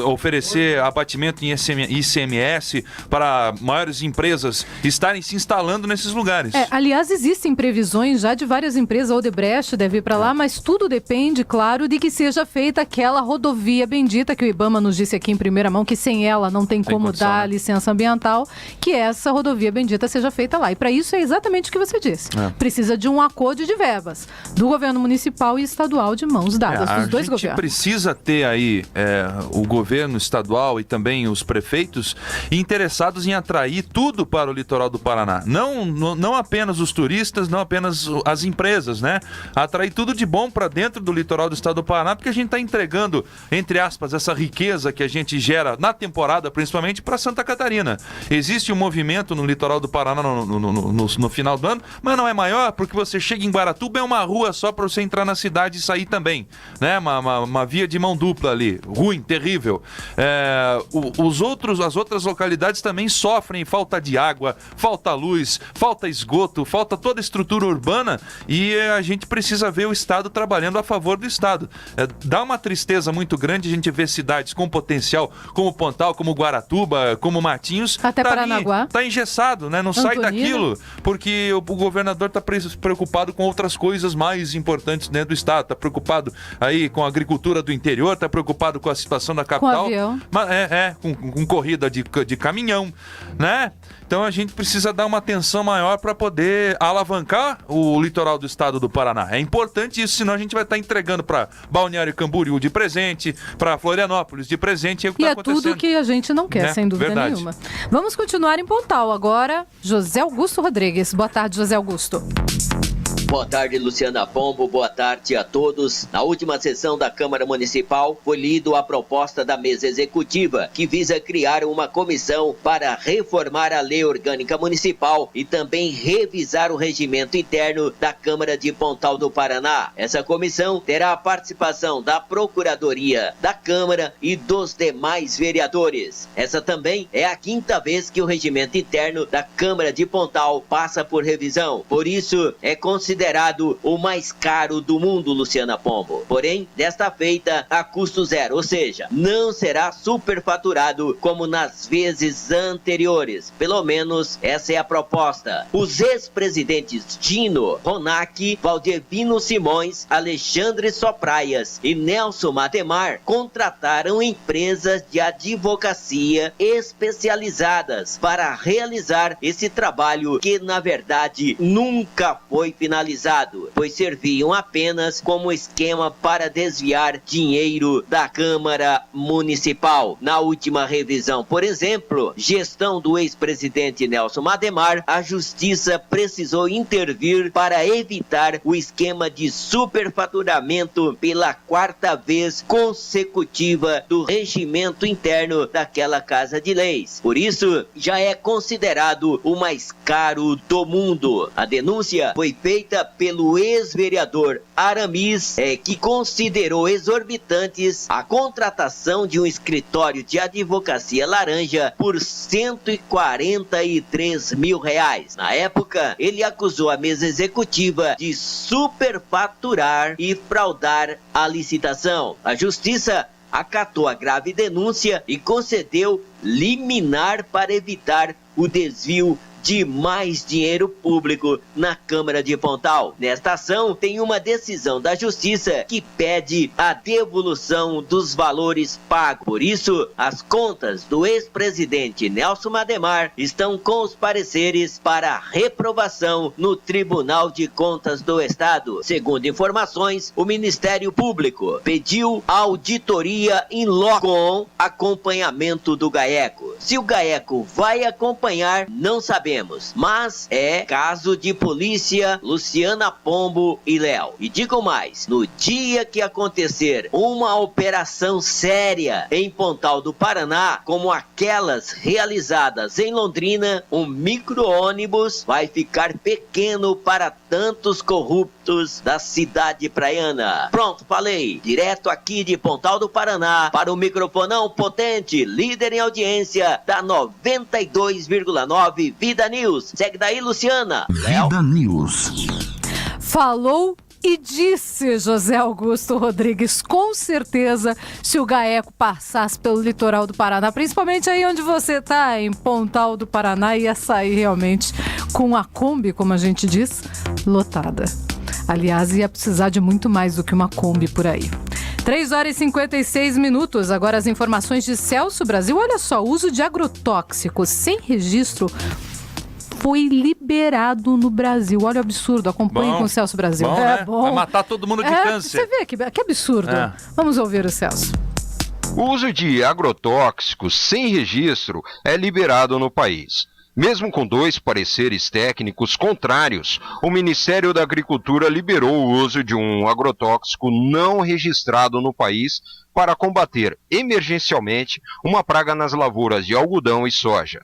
oferecer abatimento em ICMS para maiores empresas estarem se instalando nesses lugares.
Aliás, existem previsões já de várias empresas, a Odebrecht deve ir para lá, mas tudo depende, claro, de que seja feita aquela rodovia bendita que o Ibama nos disse aqui em primeira mão, que sem ela não tem como condição, dar licença ambiental, que essa rodovia bendita seja feita lá. E para isso é exatamente o que você disse. Precisa de um acordo de verbas do governo municipal e estadual de mãos dadas, dos dois governos.
A gente precisa ter aí o governo estadual e também os prefeitos interessados em atrair tudo para o litoral do Paraná. Não apenas os turistas, não apenas as empresas, né? Atrair tudo de bom para dentro do litoral do estado do Paraná, porque a gente está entregando, entre aspas, essa riqueza que a gente gera na temporada, principalmente para Santa Catarina. Existe um movimento no litoral do Paraná no final do ano, mas não é maior, porque você chega em Guaratuba, é uma rua só para você entrar na cidade e sair também, né? Uma via de mão dupla ali, ruim, terrível. As outras localidades também sofrem falta de água, falta luz, falta esgoto, falta toda a estrutura urbana, e a gente precisa ver o Estado trabalhando a favor do Estado. Dá uma tristeza muito grande a gente ver cidades com potencial como Pontal, como Guaratuba, como Matinhos,
até Paranaguá.
Tá engessado, né? Não Antonina. Sai daquilo, porque o governador está preocupado com outras coisas mais importantes dentro do Estado, está preocupado aí com a agricultura do interior, está preocupado com a situação da capital,
com avião.
Com corrida de caminhão, né? Então a gente precisa dar uma atenção maior para poder alavancar o litoral do estado do Paraná. É importante isso, senão a gente vai estar entregando para Balneário Camboriú de presente, para Florianópolis de presente. E é
tudo que a gente não quer, sem dúvida nenhuma. Vamos continuar em Pontal agora. José Augusto Rodrigues. Boa tarde, José Augusto.
Boa tarde, Luciana Pombo. Boa tarde a todos. Na última sessão da Câmara Municipal foi lido a proposta da mesa executiva que visa criar uma comissão para reformar a Lei Orgânica Municipal e também revisar o regimento interno da Câmara de Pontal do Paraná. Essa comissão terá a participação da Procuradoria da Câmara e dos demais vereadores. Essa também é a 5ª vez que o regimento interno da Câmara de Pontal passa por revisão. Por isso, é considerado o mais caro do mundo, Luciana Pombo. Porém, desta feita a custo zero, ou seja, não será superfaturado como nas vezes anteriores. Pelo menos essa é a proposta. Os ex-presidentes Dino Ronac, Valdevino Simões, Alexandre Sopraias e Nelson Mademar contrataram empresas de advocacia especializadas para realizar esse trabalho que, na verdade, nunca foi finalizado, pois serviam apenas como esquema para desviar dinheiro da Câmara Municipal. Na última revisão, por exemplo, gestão do ex-presidente Nelson Mademar, a Justiça precisou intervir para evitar o esquema de superfaturamento pela 4ª vez consecutiva do regimento interno daquela Casa de Leis. Por isso, já é considerado o mais caro do mundo. A denúncia foi feita pelo ex-vereador Aramis, que considerou exorbitantes a contratação de um escritório de advocacia laranja por R$143 mil. Na época, ele acusou a mesa executiva de superfaturar e fraudar a licitação. A Justiça acatou a grave denúncia e concedeu liminar para evitar o desvio de mais dinheiro público na Câmara de Pontal. Nesta ação, tem uma decisão da Justiça que pede a devolução dos valores pagos. Por isso, as contas do ex-presidente Nelson Mademar estão com os pareceres para reprovação no Tribunal de Contas do Estado. Segundo informações, o Ministério Público pediu auditoria in loco com acompanhamento do GAECO. Se o GAECO vai acompanhar, não sabemos. Mas é caso de polícia, Luciana Pombo e Léo. E digo mais, no dia que acontecer uma operação séria em Pontal do Paraná, como aquelas realizadas em Londrina, um micro-ônibus vai ficar pequeno para tantos corruptos da cidade praiana. Pronto, falei. Direto aqui de Pontal do Paraná, para o microfonão potente, líder em audiência da 92,9 Vida News. Segue daí, Luciana.
Vida News.
Falou e disse José Augusto Rodrigues, com certeza, se o GAECO passasse pelo litoral do Paraná, principalmente aí onde você tá, em Pontal do Paraná, ia sair realmente com a Kombi, como a gente diz, lotada. Aliás, ia precisar de muito mais do que uma Kombi por aí. 3h56. Agora as informações de Celso Brasil. Olha só, o uso de agrotóxicos sem registro foi liberado no Brasil. Olha o absurdo, acompanhe com o Celso Brasil.
Bom, né? Bom. Vai matar todo mundo de câncer.
Você vê que absurdo. Vamos ouvir o Celso.
O uso de agrotóxicos sem registro é liberado no país. Mesmo com 2 pareceres técnicos contrários, o Ministério da Agricultura liberou o uso de um agrotóxico não registrado no país para combater emergencialmente uma praga nas lavouras de algodão e soja.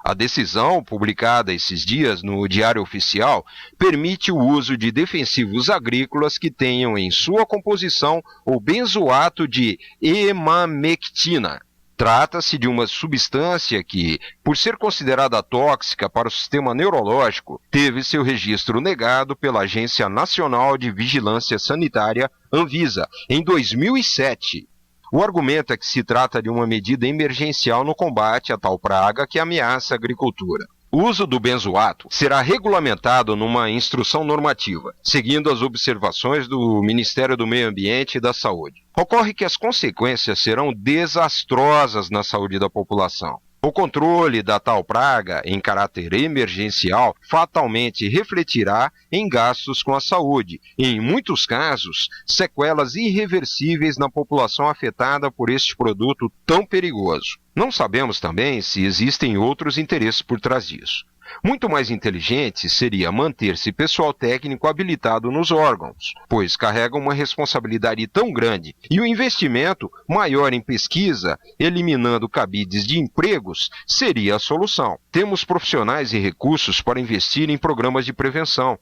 A decisão, publicada esses dias no Diário Oficial, permite o uso de defensivos agrícolas que tenham em sua composição o benzoato de emamectina. Trata-se de uma substância que, por ser considerada tóxica para o sistema neurológico, teve seu registro negado pela Agência Nacional de Vigilância Sanitária, Anvisa, em 2007. O argumento é que se trata de uma medida emergencial no combate a tal praga que ameaça a agricultura. O uso do benzoato será regulamentado numa instrução normativa, seguindo as observações do Ministério do Meio Ambiente e da Saúde. Ocorre que as consequências serão desastrosas na saúde da população. O controle da tal praga, em caráter emergencial, fatalmente refletirá em gastos com a saúde e, em muitos casos, sequelas irreversíveis na população afetada por este produto tão perigoso. Não sabemos também se existem outros interesses por trás disso. Muito mais inteligente seria manter-se pessoal técnico habilitado nos órgãos, pois carregam uma responsabilidade tão grande e o investimento maior em pesquisa, eliminando cabides de empregos, seria a solução. Temos profissionais e recursos para investir em programas de prevenção.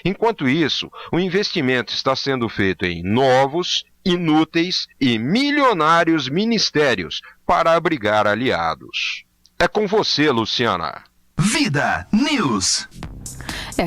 Enquanto isso, o investimento está sendo feito em novos, inúteis e milionários ministérios para abrigar aliados. É com você, Luciana.
Vida News.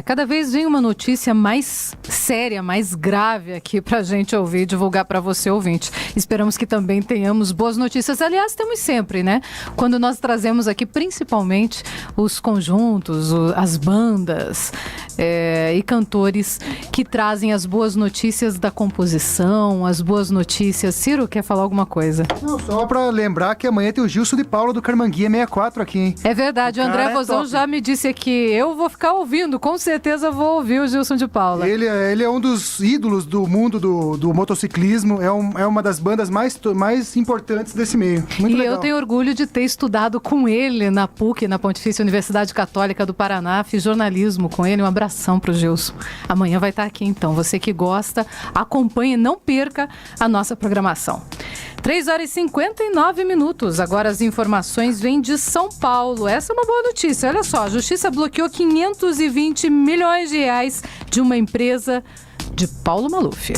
Cada vez vem uma notícia mais séria, mais grave aqui pra gente ouvir e divulgar pra você, ouvinte. Esperamos que também tenhamos boas notícias. Aliás, temos sempre, né? Quando nós trazemos aqui, principalmente, os conjuntos, as bandas e cantores que trazem as boas notícias da composição, as boas notícias. Ciro, quer falar alguma coisa?
Não, só pra lembrar que amanhã tem o Gilson de Paula do Carmanguia 64 aqui, hein?
É verdade, o André Vozão já me disse aqui, eu vou ficar ouvindo, com certeza vou ouvir o Gilson de Paula.
Ele é um dos ídolos do mundo do motociclismo, é uma das bandas mais importantes desse meio. Muito legal.
Eu tenho orgulho de ter estudado com ele na PUC, na Pontifícia Universidade Católica do Paraná, fiz jornalismo com ele, um abração pro Gilson. Amanhã vai estar aqui então, você que gosta, acompanhe, não perca a nossa programação. 3h59, agora as informações vêm de São Paulo. Essa é uma boa notícia, olha só, a Justiça bloqueou 520 milhões de reais de uma empresa de Paulo Maluf.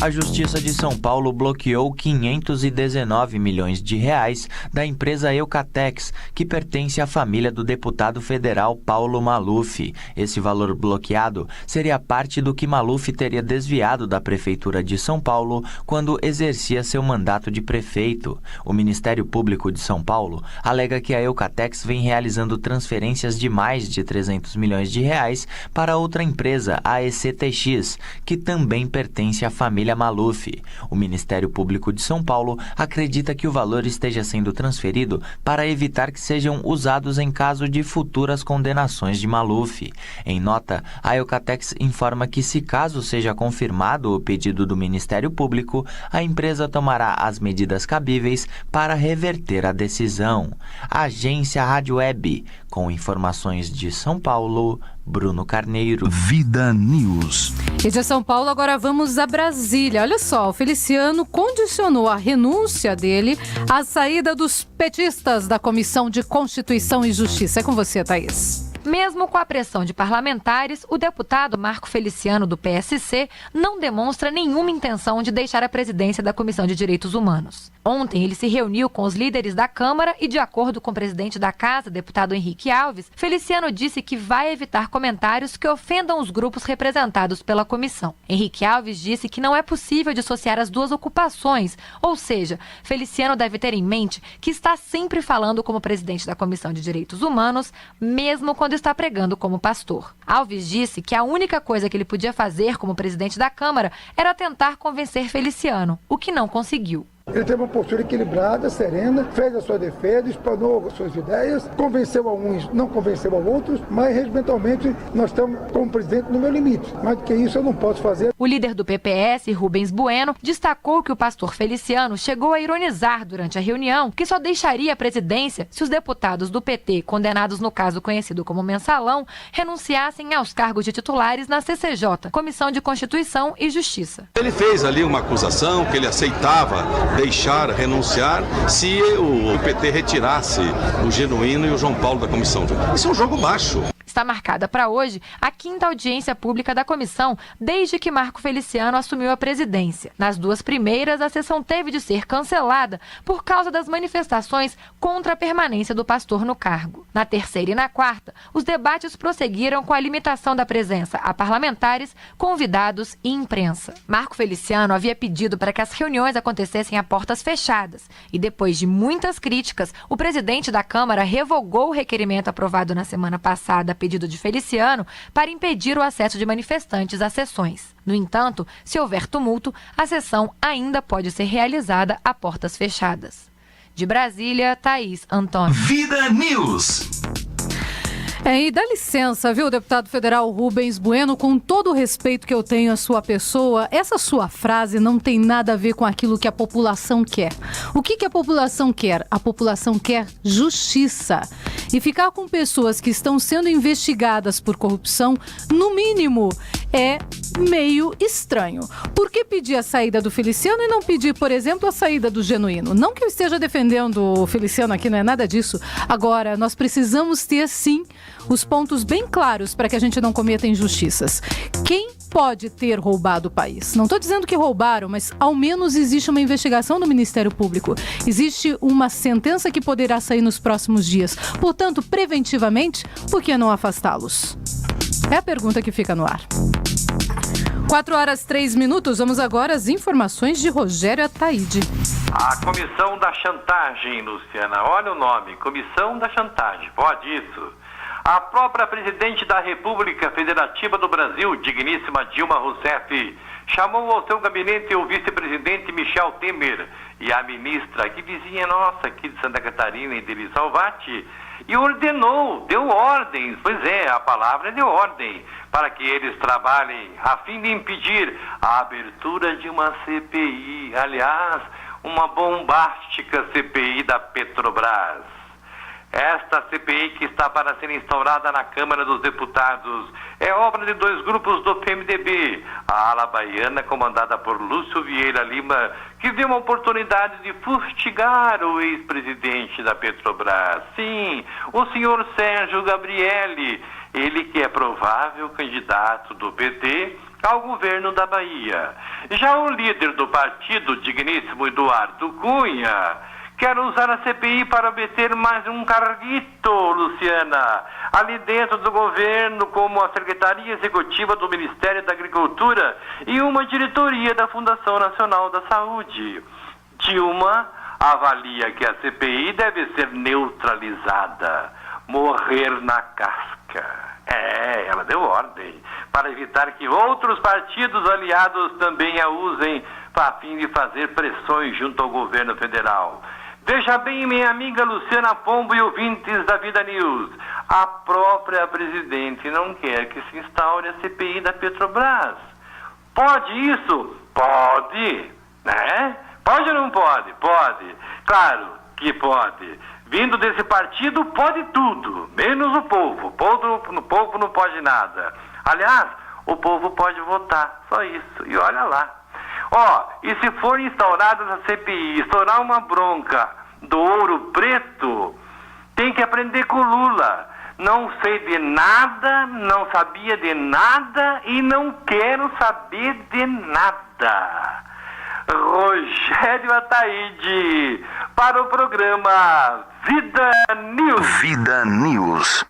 A Justiça de São Paulo bloqueou 519 milhões de reais da empresa Eucatex, que pertence à família do deputado federal Paulo Maluf. Esse valor bloqueado seria parte do que Maluf teria desviado da Prefeitura de São Paulo quando exercia seu mandato de prefeito. O Ministério Público de São Paulo alega que a Eucatex vem realizando transferências de mais de 300 milhões de reais para outra empresa, a ECTX, que também pertence à família Maluf. O Ministério Público de São Paulo acredita que o valor esteja sendo transferido para evitar que sejam usados em caso de futuras condenações de Maluf. Em nota, a Eucatex informa que, se caso seja confirmado o pedido do Ministério Público, a empresa tomará as medidas cabíveis para reverter a decisão. Agência Rádio Web, com informações de São Paulo, Bruno Carneiro.
Vida News.
E de São Paulo, agora vamos a Brasília. Olha só, o Feliciano condicionou a renúncia dele à saída dos petistas da Comissão de Constituição e Justiça. É com você, Thaís.
Mesmo com a pressão de parlamentares, o deputado Marco Feliciano, do PSC, não demonstra nenhuma intenção de deixar a presidência da Comissão de Direitos Humanos. Ontem, ele se reuniu com os líderes da Câmara e, de acordo com o presidente da Casa, deputado Henrique Alves, Feliciano disse que vai evitar comentários que ofendam os grupos representados pela comissão. Henrique Alves disse que não é possível dissociar as duas ocupações, ou seja, Feliciano deve ter em mente que está sempre falando como presidente da Comissão de Direitos Humanos, mesmo quando está pregando como pastor. Alves disse que a única coisa que ele podia fazer como presidente da Câmara era tentar convencer Feliciano, o que não conseguiu.
Ele teve uma postura equilibrada, serena, fez a sua defesa, explanou as suas ideias, convenceu a uns, não convenceu a outros, mas regimentalmente nós estamos como presidente no meu limite. Mais do que isso eu não posso fazer.
O líder do PPS, Rubens Bueno, destacou que o pastor Feliciano chegou a ironizar durante a reunião que só deixaria a presidência se os deputados do PT, condenados no caso conhecido como Mensalão, renunciassem aos cargos de titulares na CCJ, Comissão de Constituição e Justiça.
Ele fez ali uma acusação que ele aceitava deixar, renunciar, se o PT retirasse o Genuíno e o João Paulo da comissão. Isso é um jogo baixo.
Está marcada para hoje a 5ª audiência pública da comissão, desde que Marco Feliciano assumiu a presidência. Nas 2 primeiras, a sessão teve de ser cancelada por causa das manifestações contra a permanência do pastor no cargo. Na 3ª e na 4ª, os debates prosseguiram com a limitação da presença a parlamentares, convidados e imprensa. Marco Feliciano havia pedido para que as reuniões acontecessem a portas fechadas e, depois de muitas críticas, o presidente da Câmara revogou o requerimento aprovado na semana passada a pedido de Feliciano para impedir o acesso de manifestantes às sessões. No entanto, se houver tumulto, a sessão ainda pode ser realizada a portas fechadas. De Brasília, Thaís Antônio.
Vida News.
E dá licença, viu, deputado federal Rubens Bueno, com todo o respeito que eu tenho à sua pessoa, essa sua frase não tem nada a ver com aquilo que a população quer. O que a população quer? A população quer justiça. E ficar com pessoas que estão sendo investigadas por corrupção, no mínimo, é meio estranho. Por que pedir a saída do Feliciano e não pedir, por exemplo, a saída do Genuíno? Não que eu esteja defendendo o Feliciano aqui, não é nada disso. Agora, nós precisamos ter, sim, os pontos bem claros para que a gente não cometa injustiças. Quem pode ter roubado o país? Não estou dizendo que roubaram, mas ao menos existe uma investigação do Ministério Público. Existe uma sentença que poderá sair nos próximos dias. Portanto, preventivamente, por que não afastá-los? É a pergunta que fica no ar. 4h03, vamos agora às informações de Rogério Ataíde.
A Comissão da Chantagem, Luciana, olha o nome, Comissão da Chantagem, pode isso. A própria presidente da República Federativa do Brasil, digníssima Dilma Rousseff, chamou ao seu gabinete o vice-presidente Michel Temer e a ministra, que vizinha nossa aqui de Santa Catarina, Ideli Salvati, e ordenou, deu ordens, pois é, a palavra é de ordem, para que eles trabalhem a fim de impedir a abertura de uma CPI, aliás, uma bombástica CPI da Petrobras. Esta CPI que está para ser instaurada na Câmara dos Deputados é obra de dois grupos do PMDB, a ala baiana comandada por Lúcio Vieira Lima, que viu uma oportunidade de fustigar o ex-presidente da Petrobras. Sim, o senhor Sérgio Gabrielli, ele que é provável candidato do PT ao governo da Bahia. Já o líder do partido, digníssimo Eduardo Cunha, quer usar a CPI para obter mais um carguito, Luciana, ali dentro do governo, como a Secretaria Executiva do Ministério da Agricultura e uma diretoria da Fundação Nacional da Saúde. Dilma avalia que a CPI deve ser neutralizada, morrer na casca. Ela deu ordem para evitar que outros partidos aliados também a usem a fim de fazer pressões junto ao governo federal. Veja bem, minha amiga Luciana Pombo e ouvintes da Vida News, a própria presidente não quer que se instaure a CPI da Petrobras. Pode isso? Pode, né? Pode ou não pode? Pode. Claro que pode. Vindo desse partido, pode tudo, menos o povo. O povo não pode nada. Aliás, o povo pode votar, só isso. E olha lá. E se for instaurada essa CPI, estourar uma bronca do Ouro Preto, tem que aprender com o Lula. Não sei de nada, não sabia de nada e não quero saber de nada. Rogério Ataíde, para o programa Vida News.
Vida News.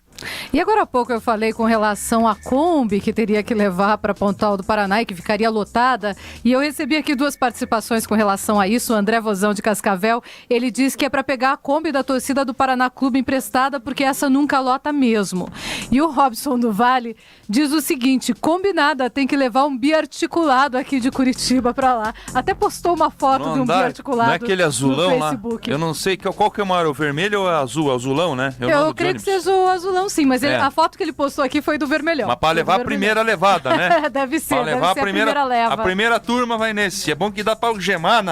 E agora há pouco eu falei com relação à Kombi que teria que levar para Pontal do Paraná e que ficaria lotada, e eu recebi aqui duas participações com relação a isso. O André Vozão de Cascavel, ele diz que é para pegar a Kombi da torcida do Paraná Clube emprestada porque essa nunca lota mesmo. E o Robson do Vale diz o seguinte: combinada, tem que levar um biarticulado aqui de Curitiba para lá. Até postou uma foto de um biarticulado.
Não é aquele azulão
no Facebook.
Lá? Eu não sei qual que é o maior, o vermelho ou é azul? Azulão, né?
Eu creio que seja o azulão, sim, mas a foto que ele postou aqui foi do vermelhão.
Mas para levar a primeira levada, né?
Deve ser,
deve ser a primeira leva.
A
primeira turma vai nesse. É bom que dá para algemar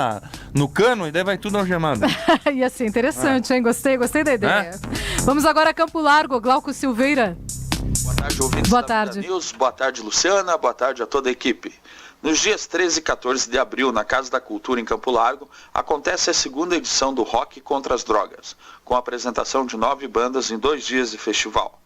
no cano e daí vai tudo algemado.
Ia ser interessante, hein? Gostei da ideia. Vamos agora a Campo Largo, Glauco Silveira.
Boa tarde, ouvintes da Vida News. Boa tarde, Luciana. Boa tarde a toda a equipe. Nos dias 13 e 14 de abril, na Casa da Cultura, em Campo Largo, acontece a segunda edição do Rock contra as Drogas, com a apresentação de 9 bandas em 2 dias de festival.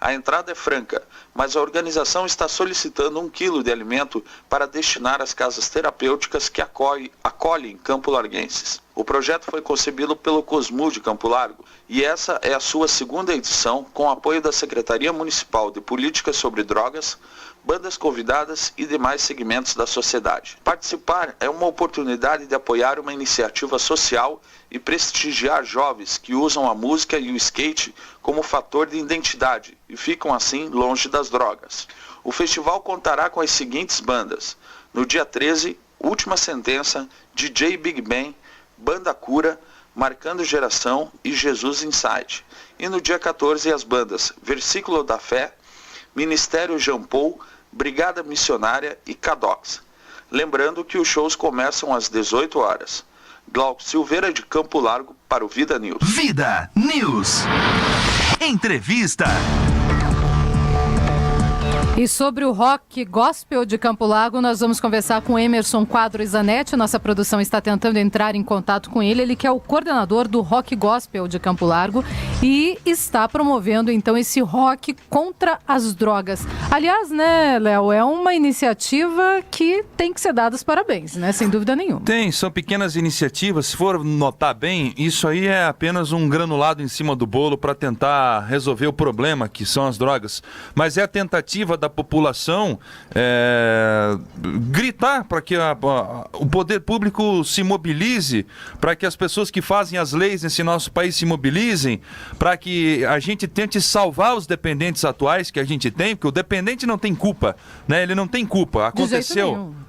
A entrada é franca, mas a organização está solicitando 1 quilo de alimento para destinar às casas terapêuticas que acolhem campo-larguenses. O projeto foi concebido pelo Cosmu de Campo Largo e essa é a sua segunda edição com apoio da Secretaria Municipal de Políticas sobre Drogas, bandas convidadas e demais segmentos da sociedade. Participar é uma oportunidade de apoiar uma iniciativa social e prestigiar jovens que usam a música e o skate como fator de identidade e ficam assim longe das drogas. O festival contará com as seguintes bandas: no dia 13, Última Sentença, DJ Big Ben, Banda Cura, Marcando Geração e Jesus Inside. E no dia 14, as bandas Versículo da Fé, Ministério Jean Paul, Brigada Missionária e Cadox. Lembrando que os shows começam às 18 horas. Glauco Silveira de Campo Largo para o Vida News.
Vida News. Entrevista.
E sobre o rock gospel de Campo Largo, nós vamos conversar com Emerson Quadro Zanetti. Nossa produção está tentando entrar em contato com ele. Ele que é o coordenador do rock gospel de Campo Largo e está promovendo, então, esse rock contra as drogas. Aliás, né, Léo, é uma iniciativa que tem que ser dada os parabéns, né? Sem dúvida nenhuma.
Tem, são pequenas iniciativas. Se for notar bem, isso aí é apenas um granulado em cima do bolo para tentar resolver o problema, que são as drogas. Mas é a tentativa da população gritar para que o poder público se mobilize, para que as pessoas que fazem as leis nesse nosso país se mobilizem, para que a gente tente salvar os dependentes atuais que a gente tem, porque o dependente não tem culpa, né? Ele não tem culpa.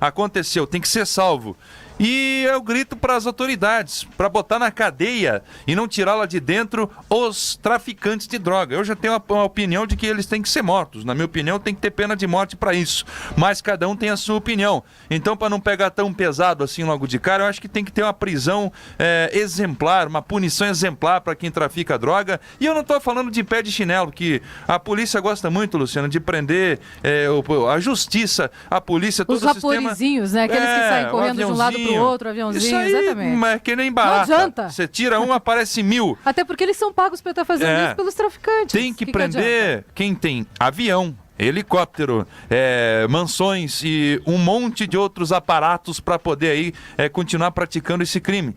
Aconteceu, tem que ser salvo. E eu grito para as autoridades, para botar na cadeia e não tirá-la de dentro os traficantes de droga. Eu já tenho uma opinião de que eles têm que ser mortos. Na minha opinião, tem que ter pena de morte para isso. Mas cada um tem a sua opinião. Então, para não pegar tão pesado assim logo de cara, eu acho que tem que ter uma prisão exemplar, uma punição exemplar para quem trafica droga. E eu não estou falando de pé de chinelo, que a polícia gosta muito, Luciana, de prender a justiça, a polícia, todo o sistema. Os
raporizinhos, né? Aqueles que saem correndo de um lado pro outro, aviãozinho,
isso aí,
exatamente.
Mas é que nem barata.
Não adianta.
Você tira um, aparece 1000.
Até porque eles são pagos para estar fazendo isso pelos traficantes.
Tem que prender quem tem avião, helicóptero, mansões e um monte de outros aparatos para poder aí continuar praticando esse crime,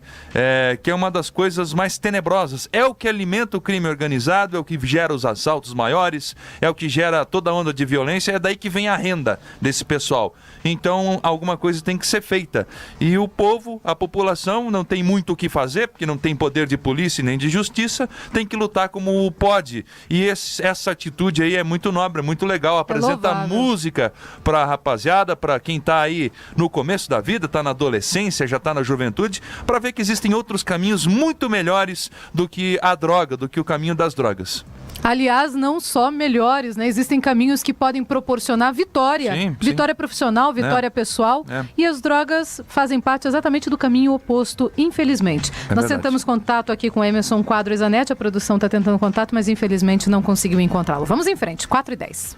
que é uma das coisas mais tenebrosas. É o que alimenta o crime organizado, é o que gera os assaltos maiores, é o que gera toda a onda de violência, é daí que vem a renda desse pessoal. Então, alguma coisa tem que ser feita. E o povo, a população, não tem muito o que fazer, porque não tem poder de polícia nem de justiça, tem que lutar como pode. E essa atitude aí é muito nobre, é muito legal. Apresenta música pra rapaziada, pra quem tá aí no começo da vida, tá na adolescência, já tá na juventude, pra ver que existem outros caminhos muito melhores do que a droga, do que o caminho das drogas.
Aliás, não só melhores, né? Existem caminhos que podem proporcionar vitória. Sim. Vitória profissional, vitória pessoal. E as drogas fazem parte exatamente do caminho oposto, infelizmente. Nós tentamos contato aqui com Emerson Quadro Zanetti, a produção está tentando contato, mas infelizmente não conseguiu encontrá-lo. Vamos em frente, 4h10.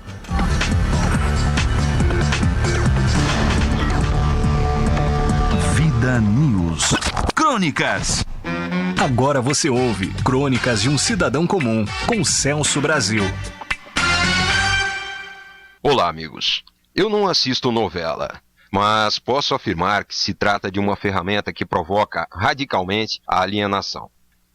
Vida News. Crônicas.
Agora você ouve Crônicas de um Cidadão Comum, com Celso Brasil.
Olá, amigos. Eu não assisto novela, mas posso afirmar que se trata de uma ferramenta que provoca radicalmente a alienação.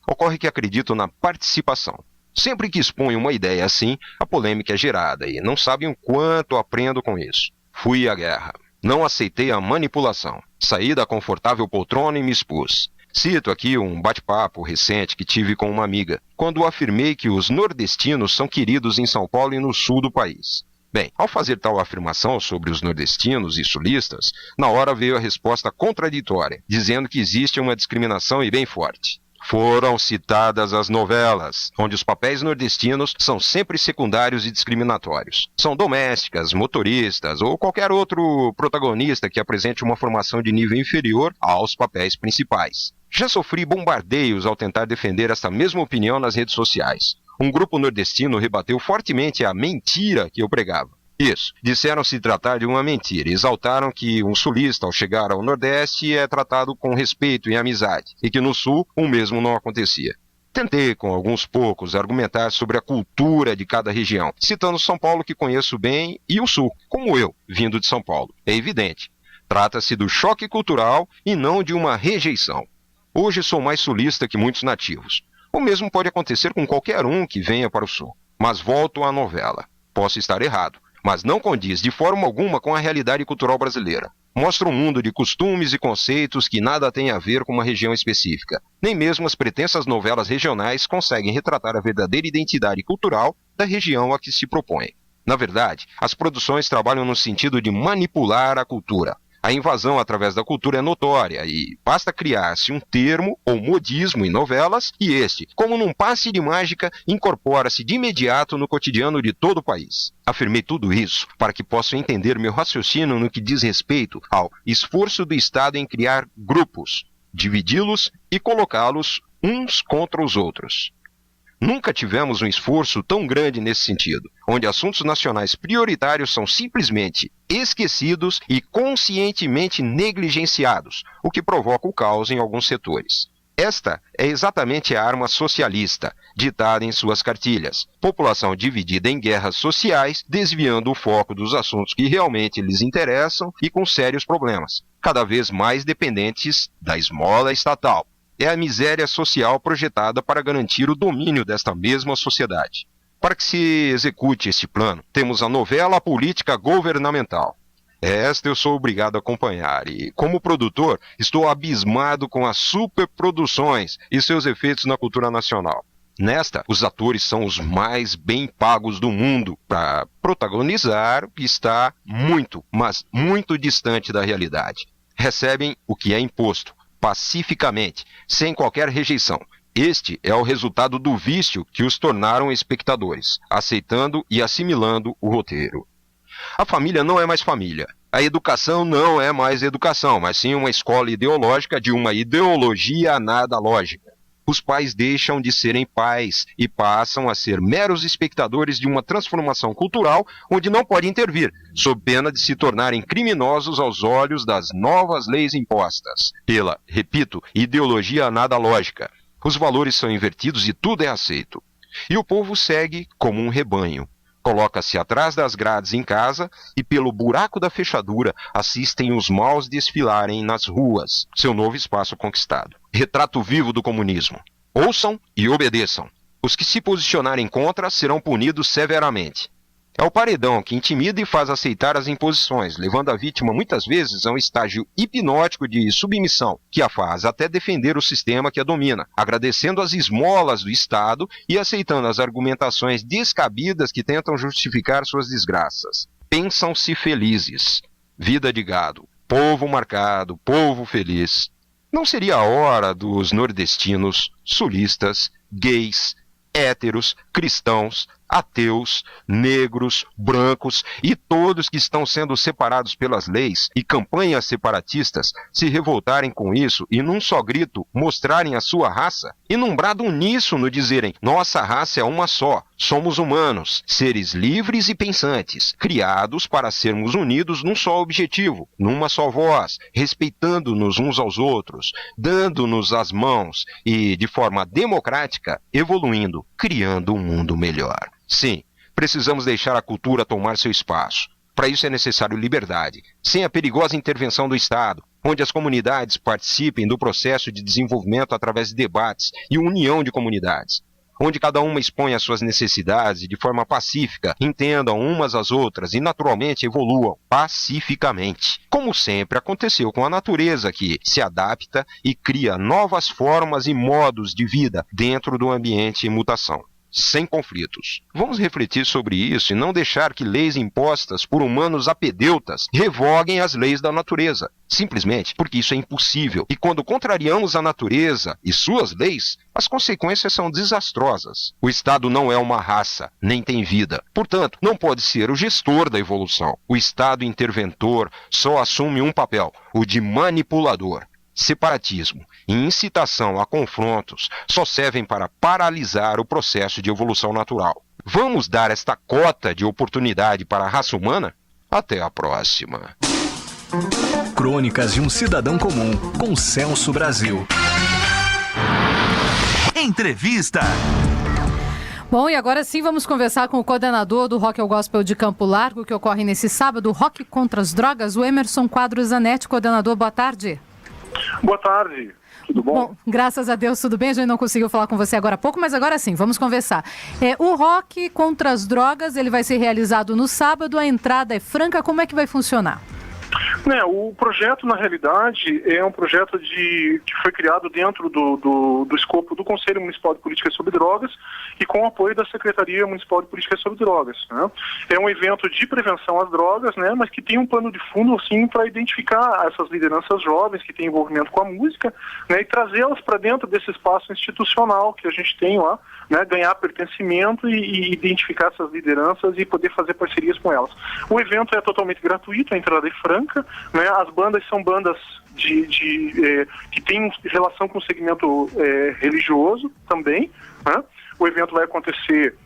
Ocorre que acredito na participação. Sempre que exponho uma ideia assim, a polêmica é gerada e não sabem o quanto aprendo com isso. Fui à guerra. Não aceitei a manipulação. Saí da confortável poltrona e me expus. Cito aqui um bate-papo recente que tive com uma amiga, quando afirmei que os nordestinos são queridos em São Paulo e no sul do país. Bem, ao fazer tal afirmação sobre os nordestinos e sulistas, na hora veio a resposta contraditória, dizendo que existe uma discriminação e bem forte. Foram citadas as novelas, onde os papéis nordestinos são sempre secundários e discriminatórios. São domésticas, motoristas ou qualquer outro protagonista que apresente uma formação de nível inferior aos papéis principais. Já sofri bombardeios ao tentar defender essa mesma opinião nas redes sociais. Um grupo nordestino rebateu fortemente a mentira que eu pregava. Isso, disseram se tratar de uma mentira e exaltaram que um sulista, ao chegar ao Nordeste, é tratado com respeito e amizade, e que no Sul o mesmo não acontecia. Tentei, com alguns poucos, argumentar sobre a cultura de cada região, citando São Paulo, que conheço bem, e o Sul, como eu, vindo de São Paulo. É evidente, trata-se do choque cultural e não de uma rejeição. Hoje sou mais sulista que muitos nativos. O mesmo pode acontecer com qualquer um que venha para o Sul. Mas volto à novela. Posso estar errado, mas não condiz de forma alguma com a realidade cultural brasileira. Mostra um mundo de costumes e conceitos que nada tem a ver com uma região específica. Nem mesmo as pretensas novelas regionais conseguem retratar a verdadeira identidade cultural da região a que se propõe. Na verdade, as produções trabalham no sentido de manipular a cultura. A invasão através da cultura é notória e basta criar-se um termo ou modismo em novelas e este, como num passe de mágica, incorpora-se de imediato no cotidiano de todo o país. Afirmei tudo isso para que possam entender meu raciocínio no que diz respeito ao esforço do Estado em criar grupos, dividi-los e colocá-los uns contra os outros. Nunca tivemos um esforço tão grande nesse sentido, onde assuntos nacionais prioritários são simplesmente esquecidos e conscientemente negligenciados, o que provoca o caos em alguns setores. Esta é exatamente a arma socialista, ditada em suas cartilhas. População dividida em guerras sociais, desviando o foco dos assuntos que realmente lhes interessam e com sérios problemas, cada vez mais dependentes da esmola estatal. É a miséria social projetada para garantir o domínio desta mesma sociedade. Para que se execute este plano, temos a novela política governamental. Esta eu sou obrigado a acompanhar e, como produtor, estou abismado com as superproduções e seus efeitos na cultura nacional. Nesta, os atores são os mais bem pagos do mundo para protagonizar o que está muito, mas muito distante da realidade. Recebem o que é imposto, pacificamente, sem qualquer rejeição. Este é o resultado do vício que os tornaram espectadores, aceitando e assimilando o roteiro. A família não é mais família. A educação não é mais educação, mas sim uma escola ideológica de uma ideologia nada lógica. Os pais deixam de serem pais e passam a ser meros espectadores de uma transformação cultural onde não podem intervir, sob pena de se tornarem criminosos aos olhos das novas leis impostas pela, repito, ideologia nada lógica. Os valores são invertidos e tudo é aceito. E o povo segue como um rebanho. Coloca-se atrás das grades em casa e pelo buraco da fechadura assistem os maus desfilarem nas ruas, seu novo espaço conquistado. Retrato vivo do comunismo. Ouçam e obedeçam. Os que se posicionarem contra serão punidos severamente. É o paredão que intimida e faz aceitar as imposições, levando a vítima muitas vezes a um estágio hipnótico de submissão, que a faz até defender o sistema que a domina, agradecendo as esmolas do Estado e aceitando as argumentações descabidas que tentam justificar suas desgraças. Pensam-se felizes. Vida de gado. Povo marcado, povo feliz. Não seria a hora dos nordestinos, sulistas, gays, héteros, cristãos, ateus, negros, brancos e todos que estão sendo separados pelas leis e campanhas separatistas se revoltarem com isso e num só grito mostrarem a sua raça e num brado uníssono dizerem: nossa raça é uma só, somos humanos, seres livres e pensantes, criados para sermos unidos num só objetivo, numa só voz, respeitando-nos uns aos outros, dando-nos as mãos e, de forma democrática, evoluindo, criando um mundo melhor. Sim, precisamos deixar a cultura tomar seu espaço. Para isso é necessário liberdade, sem a perigosa intervenção do Estado, onde as comunidades participem do processo de desenvolvimento através de debates e união de comunidades, onde cada uma expõe as suas necessidades e de forma pacífica entendam umas às outras e naturalmente evoluam pacificamente. Como sempre aconteceu com a natureza, que se adapta e cria novas formas e modos de vida dentro do ambiente em mutação, sem conflitos. Vamos refletir sobre isso e não deixar que leis impostas por humanos apedeutas revoguem as leis da natureza, simplesmente porque isso é impossível. E quando contrariamos a natureza e suas leis, as consequências são desastrosas. O Estado não é uma raça, nem tem vida. Portanto, não pode ser o gestor da evolução. O Estado interventor só assume um papel, o de manipulador. Separatismo e incitação a confrontos só servem para paralisar o processo de evolução natural. Vamos dar esta cota de oportunidade para a raça humana? Até a próxima.
Crônicas de um Cidadão Comum, com Celso Brasil.
Entrevista.
Bom, e agora sim vamos conversar com o coordenador do Rock ao Gospel de Campo Largo, que ocorre nesse sábado, Rock contra as Drogas, o Emerson Quadros Zanetti. Coordenador, boa tarde.
Boa tarde, tudo bom?
Bom, graças a Deus, tudo bem. A gente não conseguiu falar com você agora há pouco, mas agora sim, vamos conversar. O Rock contra as Drogas, ele vai ser realizado no sábado, a entrada é franca, como é que vai funcionar?
O projeto, na realidade, é um projeto que foi criado dentro do escopo do Conselho Municipal de Políticas sobre Drogas e com o apoio da Secretaria Municipal de Políticas sobre Drogas, né? É um evento de prevenção às drogas, né? Mas que tem um pano de fundo, assim, para identificar essas lideranças jovens que têm envolvimento com a música, né? E trazê-las para dentro desse espaço institucional que a gente tem lá, né? Ganhar pertencimento e identificar essas lideranças e poder fazer parcerias com elas. O evento é totalmente gratuito, a entrada é franca, né? As bandas são bandas que têm relação com o segmento religioso também, né? O evento vai acontecer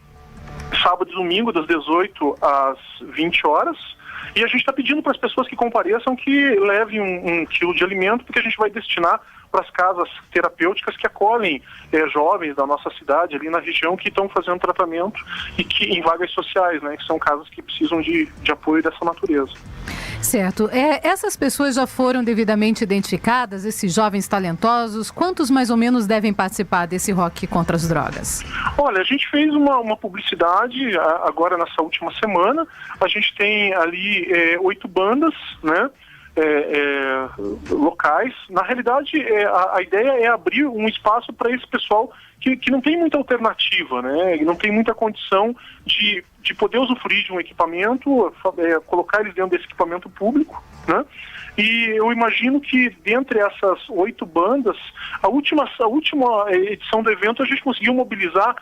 sábado e domingo, das 18 às 20 horas. E a gente está pedindo para as pessoas que compareçam que levem um quilo de alimento, porque a gente vai destinar para as casas terapêuticas que acolhem jovens da nossa cidade, ali na região, que estão fazendo tratamento e que em vagas sociais, né, que são casas que precisam de apoio dessa natureza.
Certo. Essas pessoas já foram devidamente identificadas, esses jovens talentosos? Quantos mais ou menos devem participar desse Rock contra as Drogas?
Olha, a gente fez uma publicidade agora nessa última semana. A gente tem ali 8 bandas, né? Locais. Na realidade, a ideia é abrir um espaço para esse pessoal que não tem muita alternativa, né? Não tem muita condição de poder usufruir de um equipamento, colocar eles dentro desse equipamento público, né? E eu imagino que dentre essas 8 bandas, a última edição do evento a gente conseguiu mobilizar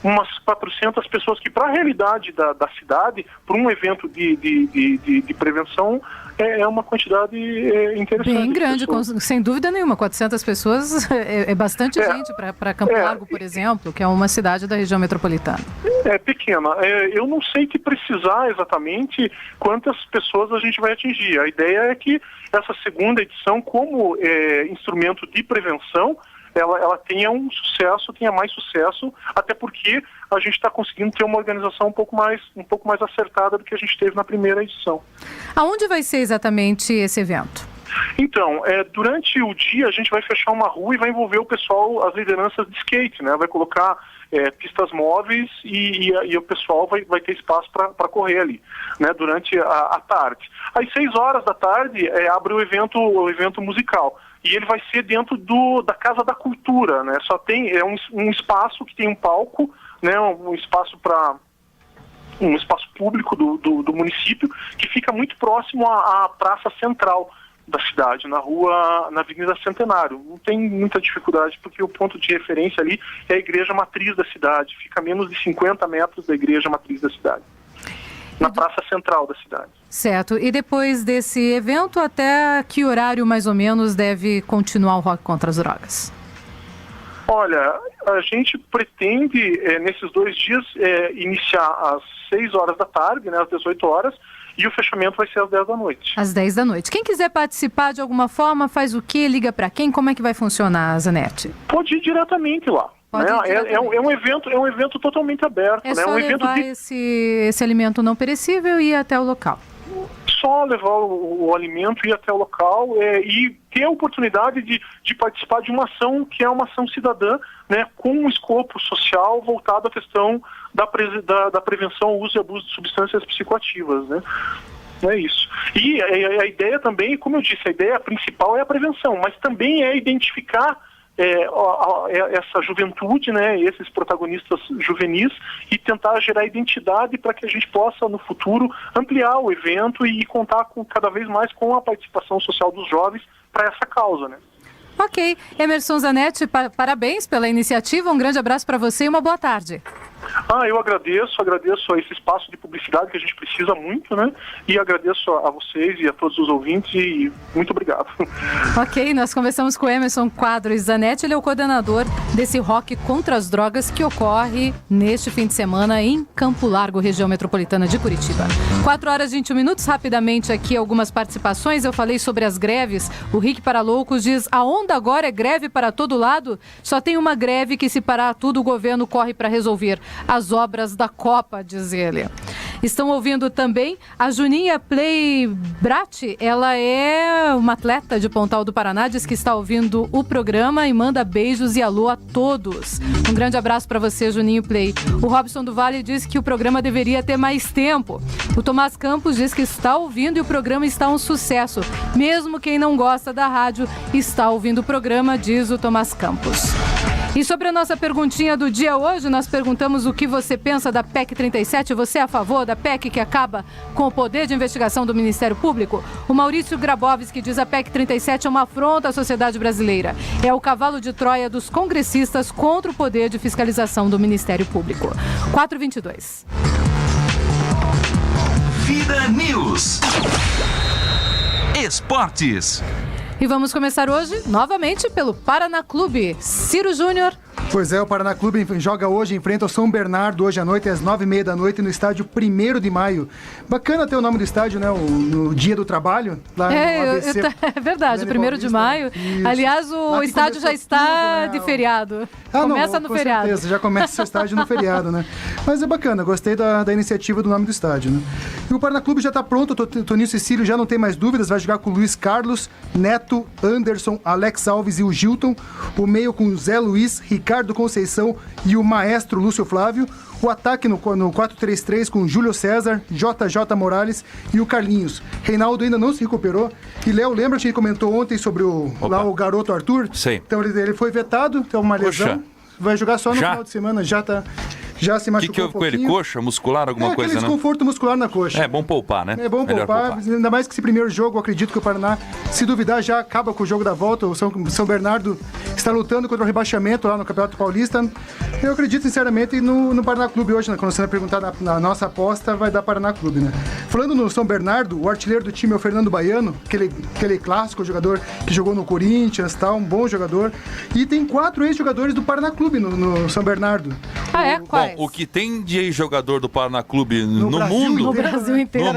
umas 400 pessoas, que para a realidade da cidade, para um evento de prevenção, é uma quantidade interessante.
Bem grande, sem dúvida nenhuma. 400 pessoas é bastante gente para Campo Largo, por exemplo, que é uma cidade da região metropolitana. É pequena. Eu não sei te precisar exatamente quantas pessoas a gente vai atingir. A ideia é que essa segunda edição, como instrumento de prevenção, ela tenha tenha mais sucesso, até porque a gente está conseguindo ter uma organização um pouco mais acertada do que a gente teve na primeira edição. Aonde vai ser exatamente esse evento?
Então, durante o dia a gente vai fechar uma rua e vai envolver o pessoal, as lideranças de skate, né? Vai colocar pistas móveis e o pessoal vai ter espaço para correr ali, né? Durante a tarde. Às 6 horas da tarde abre o evento musical. E ele vai ser dentro da Casa da Cultura, né? Só tem um espaço que tem um palco, né? Um espaço público do município, que fica muito próximo à praça central da cidade, na Avenida Centenário. Não tem muita dificuldade, porque o ponto de referência ali é a igreja matriz da cidade, fica a menos de 50 metros da igreja matriz da cidade, na praça central da cidade.
Certo. E depois desse evento, até que horário mais ou menos deve continuar o Rock contra as Drogas?
Olha, a gente pretende, nesses 2 dias, iniciar às 6 horas da tarde, né, às 18 horas, e o fechamento vai ser às 10 da noite.
Às 10 da noite. Quem quiser participar de alguma forma, faz o quê? Liga para quem? Como é que vai funcionar, Zanetti?
Pode ir diretamente lá. Né? É um evento totalmente aberto.
É só levar esse alimento não perecível e ir até o local.
Só levar o alimento, ir até o local e ter a oportunidade de participar de uma ação que é uma ação cidadã, né, com um escopo social voltado à questão da prevenção ao uso e abuso de substâncias psicoativas, né? É isso. E a ideia também, como eu disse, a ideia principal é a prevenção, mas também é identificar essa juventude, né, esses protagonistas juvenis, e tentar gerar identidade para que a gente possa, no futuro, ampliar o evento e contar cada vez mais com a participação social dos jovens para essa causa, né?
Ok. Emerson Zanetti, parabéns pela iniciativa, um grande abraço para você e uma boa tarde.
Eu agradeço a esse espaço de publicidade que a gente precisa muito, né? E agradeço a vocês e a todos os ouvintes e muito obrigado.
Ok, nós conversamos com o Emerson Quadros Zanetti, ele é o coordenador desse Rock contra as Drogas que ocorre neste fim de semana em Campo Largo, região metropolitana de Curitiba. 4 horas e 21 minutos, rapidamente aqui algumas participações. Eu falei sobre as greves, o Rick para Loucos diz: a onda agora é greve para todo lado? Só tem uma greve que, se parar tudo, o governo corre para resolver as obras da Copa, diz ele. Estão ouvindo também a Juninha Play Brat, ela é uma atleta de Pontal do Paraná, diz que está ouvindo o programa e manda beijos e alô a todos. Um grande abraço para você, Juninho Play. O Robson do Vale diz que o programa deveria ter mais tempo. O Tomás Campos diz que está ouvindo e o programa está um sucesso. Mesmo quem não gosta da rádio está ouvindo o programa, diz o Tomás Campos. E sobre a nossa perguntinha do dia hoje, nós perguntamos o que você pensa da PEC 37. Você é a favor da PEC que acaba com o poder de investigação do Ministério Público? O Maurício Grabowski diz: a PEC 37 é uma afronta à sociedade brasileira. É o cavalo de Troia dos congressistas contra o poder de fiscalização do Ministério Público. 4h22.
Vida News. Esportes.
E vamos começar hoje, novamente, pelo Paraná Clube. Ciro Júnior.
Pois é, o Paraná Clube joga hoje, enfrenta o São Bernardo hoje à noite, às 9h30 da noite, no estádio 1º de Maio. Bacana ter o nome do estádio, né? No Dia do Trabalho, lá no ABC.
É verdade, 1º de maio. Isso. Aliás, o estádio já está de feriado. Começa no feriado.
Certeza, já começa o estádio no feriado, né? Mas é bacana, gostei da iniciativa do nome do estádio, né? E o Paraná Clube já está pronto, o Toninho Cecílio já não tem mais dúvidas, vai jogar com o Luiz Carlos, Neto, Anderson, Alex Alves e o Gilton. O meio com o Zé Luiz, Ricardo Conceição e o maestro Lúcio Flávio. O ataque no 4-3-3 com Júlio César, JJ Morales e o Carlinhos. Reinaldo ainda não se recuperou. E Léo, lembra que ele comentou ontem sobre o garoto Arthur?
Sim.
Então ele foi vetado, tem uma lesão. Vai jogar só no final de semana, já se machucou.
O que houve com ele? Coxa? Muscular? Alguma coisa, né?
Desconforto muscular na coxa.
É bom poupar, né?
É bom poupar. Ainda mais que esse primeiro jogo, eu acredito que o Paraná, se duvidar, já acaba com o jogo da volta. O São Bernardo está lutando contra o rebaixamento lá no Campeonato Paulista. Eu acredito, sinceramente, no Paraná Clube hoje, né? Quando você vai perguntar na nossa aposta, vai dar Paraná Clube, né? Falando no São Bernardo, o artilheiro do time é o Fernando Baiano, aquele clássico jogador que jogou no Corinthians, um bom jogador. E tem 4 ex-jogadores do Paraná Clube no São Bernardo.
Ah, é? Quais?
Bom, o que tem de jogador do Paraná Clube no
Brasil,
mundo...
No Brasil inteiro,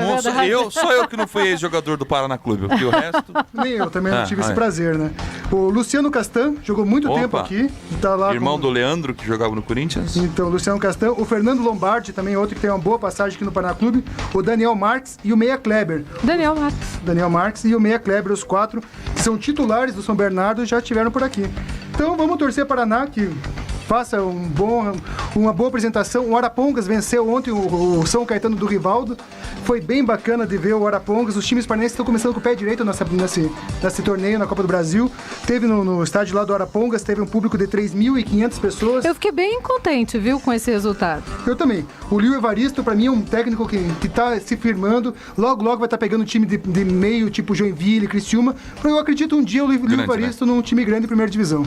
só eu que não fui ex-jogador do Paraná Clube, porque o resto...
Nem eu também não tive esse prazer, né? O Luciano Castan jogou muito tempo aqui. Tá lá
irmão do Leandro, que jogava no Corinthians.
Então, Luciano Castan. O Fernando Lombardi, também outro que tem uma boa passagem aqui no Paraná Clube. O Daniel Marques e o Meia Kleber. Daniel Marques e o Meia Kleber, os 4 que são titulares do São Bernardo, já estiveram por aqui. Então, vamos torcer Paraná, que faça uma boa apresentação. O Arapongas venceu ontem o São Caetano do Rivaldo. Foi bem bacana de ver o Arapongas. Os times paranenses estão começando com o pé direito nesse torneio na Copa do Brasil. Teve no estádio lá do Arapongas, teve um público de 3.500 pessoas.
Eu fiquei bem contente, viu, com esse resultado.
Eu também. O Lio Evaristo, pra mim, é um técnico que tá se firmando. Logo vai estar pegando time de meio, tipo Joinville, Criciúma. Eu acredito um dia o Lio Evaristo num time grande de primeira divisão.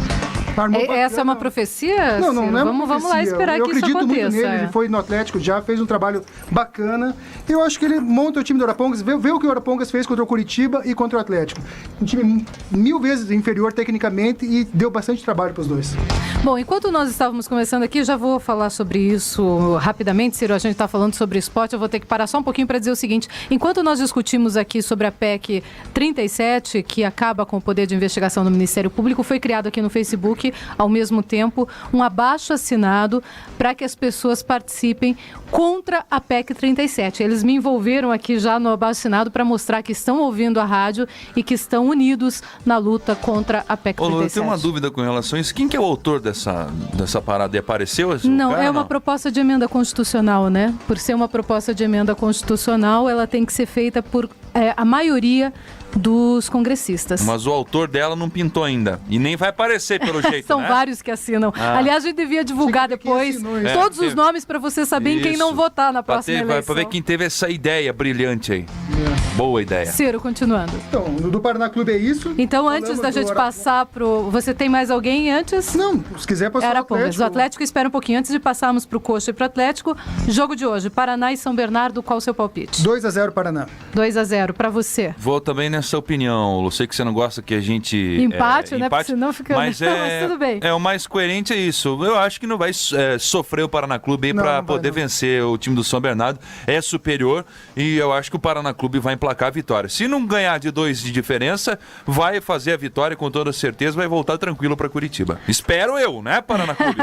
Essa é uma profecia?
Não é uma
Vamos lá esperar que isso aconteça.
Eu acredito muito nele, ele foi no Atlético já, fez um trabalho bacana. Eu acho que ele monta o time do Arapongas, vê o que o Arapongas fez contra o Curitiba e contra o Atlético. Um time 1000 vezes inferior tecnicamente e deu bastante trabalho para os dois.
Bom, enquanto nós estávamos começando aqui, já vou falar sobre isso rapidamente, Ciro, a gente está falando sobre esporte, eu vou ter que parar só um pouquinho para dizer o seguinte: enquanto nós discutimos aqui sobre a PEC 37, que acaba com o poder de investigação do Ministério Público, foi criado aqui no Facebook, ao mesmo tempo, um abaixo-assinado para que as pessoas participem contra a PEC 37. Eles me envolveram aqui já no abaixo-assinado para mostrar que estão ouvindo a rádio e que estão unidos na luta contra a PEC 37.
Eu tenho uma dúvida com relação a isso. Quem que é o autor dessa parada? E apareceu?
Não, é uma proposta de emenda constitucional, né? Por ser uma proposta de emenda constitucional, ela tem que ser feita por a maioria dos congressistas.
Mas o autor dela não pintou ainda. E nem vai aparecer, pelo jeito,
São
né?
vários que assinam. Aliás, a gente devia divulgar depois todos os nomes para você saber em quem não votar na próxima eleição.
Para ver quem teve essa ideia brilhante aí. Boa ideia.
Ciro, continuando.
Então, do Paraná Clube é isso.
Então, antes da gente passar pro... Você tem mais alguém antes?
Não, se quiser passar
pro Atlético. O Atlético espera um pouquinho. Antes de passarmos pro Coxa e pro Atlético, jogo de hoje, Paraná e São Bernardo, qual o seu palpite?
2-0 Paraná.
2-0. Para você?
Vou também nessa opinião. Eu sei que você não gosta que a gente...
Empate, né? Porque senão fica... Mas tudo bem.
O mais coerente é isso. Eu acho que não vai sofrer o Paraná Clube aí para poder vencer o time do São Bernardo. É superior e eu acho que o Paraná Clube vai emplacar a vitória. Se não ganhar de 2 de diferença, vai fazer a vitória com toda certeza, vai voltar tranquilo para Curitiba. Espero eu, né, Paraná Clube?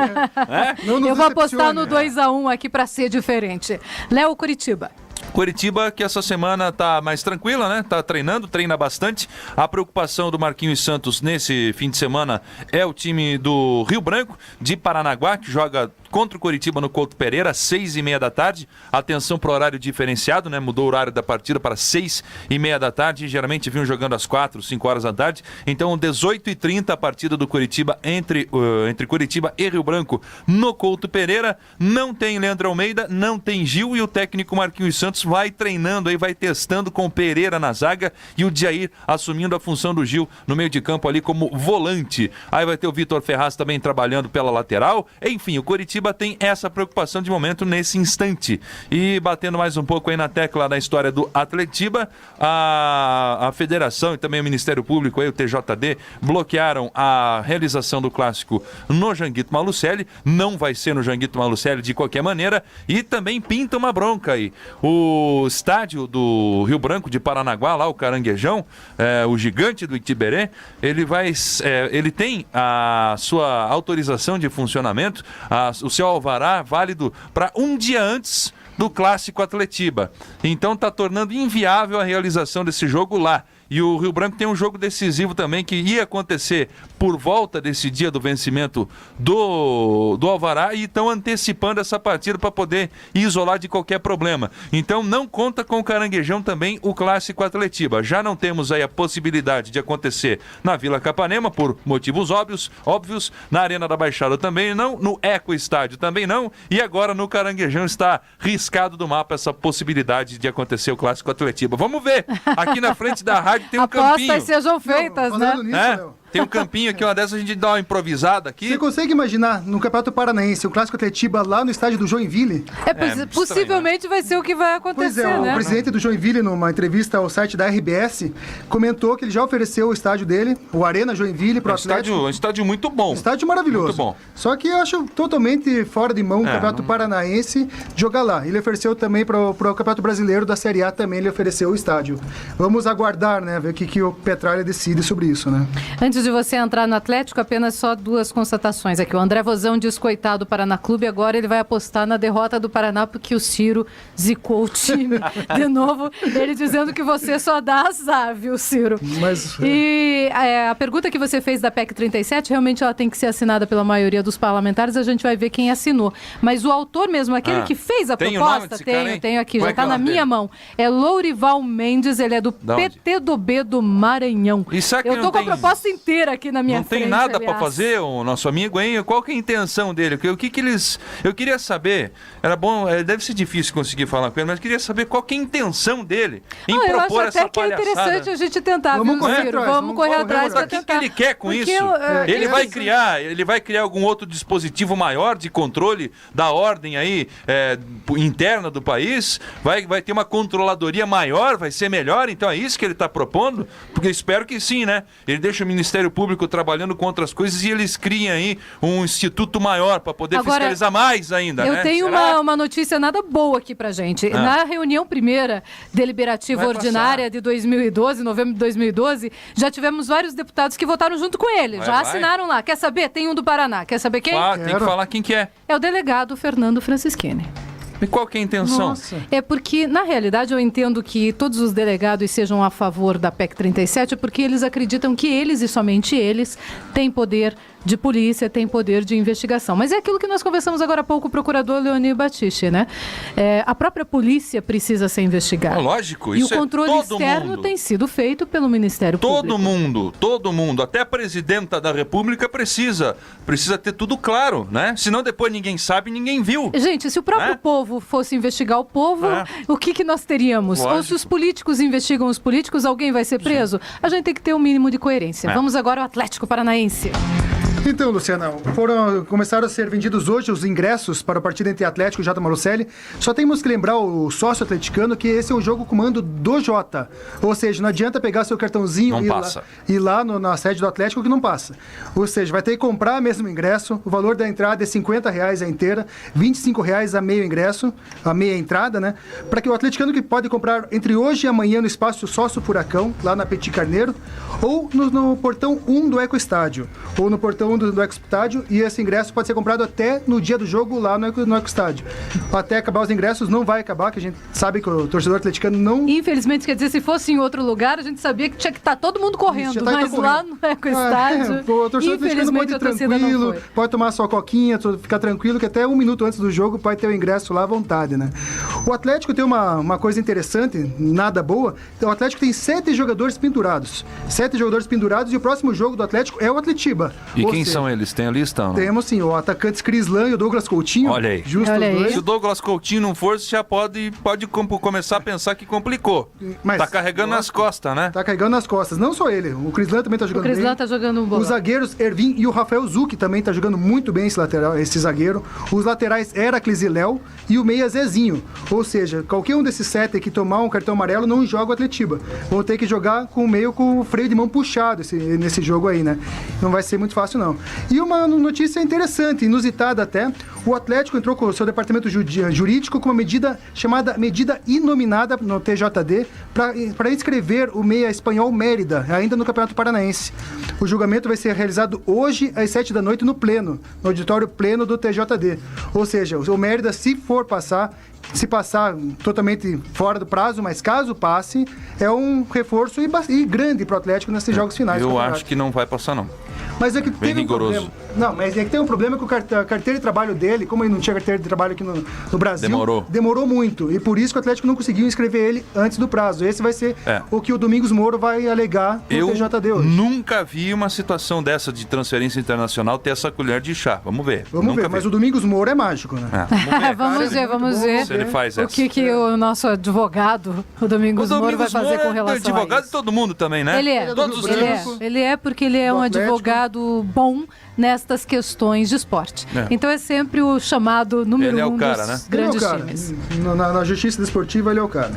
Eu vou apostar no 2-1 aqui para ser diferente. Léo, Curitiba.
Curitiba, que essa semana tá mais tranquila, né? Tá treinando, treina bastante. A preocupação do Marquinhos Santos nesse fim de semana é o time do Rio Branco, de Paranaguá, que joga contra o Curitiba no Couto Pereira, às 6h30 da tarde. Atenção para o horário diferenciado, né? Mudou o horário da partida para 6h30 da tarde. Geralmente vinham jogando às 4, 5 horas da tarde. Então, 18h30 a partida do Curitiba entre Curitiba e Rio Branco no Couto Pereira. Não tem Leandro Almeida, não tem Gil e o técnico Marquinhos Santos vai treinando aí, vai testando com o Pereira na zaga e o Jair assumindo a função do Gil no meio de campo ali como volante. Aí vai ter o Vitor Ferraz também trabalhando pela lateral. Enfim, o Curitiba Atletiba tem essa preocupação de momento nesse instante. E batendo mais um pouco aí na tecla da história do Atletiba, a federação e também o Ministério Público, aí, o TJD, bloquearam a realização do clássico no Janguito Malucelli. Não vai ser no Janguito Malucelli de qualquer maneira, e também pinta uma bronca aí. O estádio do Rio Branco de Paranaguá, lá o Caranguejão, o gigante do Itiberê, ele tem a sua autorização de funcionamento, o seu alvará válido para um dia antes do clássico Atletiba. Então está tornando inviável a realização desse jogo lá. E o Rio Branco tem um jogo decisivo também que ia acontecer por volta desse dia do vencimento do alvará, e estão antecipando essa partida para poder isolar de qualquer problema. Então não conta com o Caranguejão também o clássico Atletiba. Já não temos aí a possibilidade de acontecer na Vila Capanema por motivos óbvios, na Arena da Baixada também não, no Eco Estádio também não, e agora no Caranguejão está riscado do mapa essa possibilidade de acontecer o clássico Atletiba. Vamos ver, aqui na frente da rádio tem um campinho.
Apostas sejam feitas, né?
Tem um campinho aqui, uma dessas a gente dá uma improvisada aqui.
Você consegue imaginar no Campeonato Paranaense o clássico Atletiba lá no estádio do Joinville?
Possivelmente estranho, né? Vai ser o que vai acontecer, né?
O presidente do Joinville, numa entrevista ao site da RBS, comentou que ele já ofereceu o estádio dele, o Arena Joinville, para o Atlético.
Um estádio muito bom.
Estádio maravilhoso.
Muito bom.
Só que eu acho totalmente fora de mão o Campeonato Paranaense jogar lá. Ele ofereceu também para o Campeonato Brasileiro da Série A, também ele ofereceu o estádio. Vamos aguardar, né? Ver o que o Petralha decide sobre isso, né?
Antes de você entrar no Atlético, apenas só duas constatações aqui. O André Vozão diz, coitado do Paraná Clube, agora ele vai apostar na derrota do Paraná porque o Ciro zicou o time. De novo, ele dizendo que você só dá azar, viu, Ciro? E a pergunta que você fez da PEC 37, realmente ela tem que ser assinada pela maioria dos parlamentares, a gente vai ver quem assinou. Mas o autor mesmo, aquele que fez a proposta, tenho aqui, já está na minha mão. É Lourival Mendes, ele é do PTdoB do Maranhão. Eu tô com a proposta inteira aqui na minha frente.
Não tem nada para fazer, o nosso amigo, hein? Qual que é a intenção dele? O que eles... Eu queria saber, era bom, deve ser difícil conseguir falar com ele, mas eu queria saber qual que é a intenção dele em propor essa palhaçada. Eu acho até que é interessante
a gente tentar, viu, Ciro? Vamos correr atrás para tentar.
O que ele quer com isso? Ele vai criar algum outro dispositivo maior de controle da ordem aí interna do país? Vai ter uma controladoria maior? Vai ser melhor? Então é isso que ele está propondo? Porque eu espero que sim, né? Ele deixa o Ministério Público trabalhando com outras coisas e eles criam aí um instituto maior para poder fiscalizar mais ainda,
né? Eu tenho uma notícia nada boa aqui pra gente. Na reunião primeira deliberativa ordinária de 2012, novembro de 2012, já tivemos vários deputados que votaram junto com ele. Já assinaram lá. Quer saber? Tem um do Paraná. Quer saber quem?
Tem que falar quem que é.
É o delegado Fernando Francischini.
E qual que é a intenção?
É porque, na realidade, eu entendo que todos os delegados sejam a favor da PEC 37 porque eles acreditam que eles, e somente eles, têm poder de polícia, têm poder de investigação. Mas é aquilo que nós conversamos agora há pouco com o procurador Leoni Battisti, né? A própria polícia precisa ser investigada.
Lógico,
isso. E o controle externo tem sido feito pelo Ministério Público.
Todo mundo, até a presidenta da República precisa ter tudo claro, né? Senão depois ninguém sabe, ninguém viu.
Gente, se o próprio povo fosse investigar o povo, o que nós teríamos? Lógico. Ou se os políticos investigam os políticos, alguém vai ser preso? A gente tem que ter um mínimo de coerência. Vamos agora ao Atlético Paranaense.
Então, Luciana, começaram a ser vendidos hoje os ingressos para a partida entre Atlético e Jota Malucelli. Só temos que lembrar o sócio atleticano que esse é um jogo com mando do Jota. Ou seja, não adianta pegar seu cartãozinho e ir lá na sede do Atlético que não passa. Ou seja, vai ter que comprar mesmo ingresso. O valor da entrada é R$50 a inteira, R$25 a meio ingresso, a meia entrada, né? Para que o atleticano que pode comprar entre hoje e amanhã no espaço Sócio Furacão, lá na Petit Carneiro, ou no portão 1 do Eco Estádio, ou no portão do Eco Estádio, e esse ingresso pode ser comprado até no dia do jogo lá no Eco Estádio. Até acabar os ingressos, não vai acabar, que a gente sabe que o torcedor atleticano não...
Infelizmente, quer dizer, se fosse em outro lugar, a gente sabia que tinha que estar todo mundo correndo, mas lá no Eco Estádio,
o torcedor atleticano pode ir tranquilo, pode tomar sua coquinha, ficar tranquilo, que até 1 minuto antes do jogo pode ter o ingresso lá à vontade, né? O Atlético tem uma coisa interessante, nada boa, o Atlético tem 7 jogadores pendurados. 7 jogadores pendurados, e o próximo jogo do Atlético é o Atletiba.
E quem são eles? Tem a lista? Não?
Temos sim, o atacante Crislan e o Douglas Coutinho.
Olha aí.
Justo os dois.
Se o Douglas Coutinho não for, você já pode começar a pensar que complicou.
Mas,
tá carregando nas costas, né?
Tá carregando nas costas. Não só ele, o Crislan também tá jogando bem.
O Crislan tá jogando bola.
Os zagueiros Ervin e o Rafael Zucchi também tá jogando muito bem esse zagueiro. Os laterais Heracles e Léo e o meia Zezinho. Ou seja, qualquer um desses 7 que tomar um cartão amarelo não joga o Atletiba. Vão ter que jogar com o freio de mão puxado nesse jogo aí, né? Não vai ser muito fácil, não. E uma notícia interessante, inusitada até, o Atlético entrou com o seu departamento jurídico com uma medida chamada medida inominada no TJD para inscrever o meia espanhol Mérida, ainda no Campeonato Paranaense. O julgamento vai ser realizado hoje às 7 da noite no auditório pleno do TJD. Ou seja, o Mérida, se passar totalmente fora do prazo, mas caso passe, é um reforço e grande para o Atlético nesses jogos finais.
Eu acho que não vai passar, não.
Mas é que
bem rigoroso.
Problema. Não, mas é que tem um problema com a carteira de trabalho dele, como ele não tinha carteira de trabalho aqui no Brasil, demorou muito. E por isso que o Atlético não conseguiu inscrever ele antes do prazo. Esse vai ser o que o Domingos Moura vai alegar no TJD hoje.
Nunca vi uma situação dessa de transferência internacional ter essa colher de chá. Vamos ver.
Mas o Domingos Moura é mágico, né?
Vamos ver.
Se ele faz essa.
O que o nosso advogado, o Domingos Moura, vai fazer com relação a isso.
Advogado de todo mundo também, né?
Ele é.
Todos os tipos.
Ele é porque ele é um advogado bom nestas questões de esporte. Então é sempre o chamado número um dos grandes times.
Na justiça desportiva ele é o cara.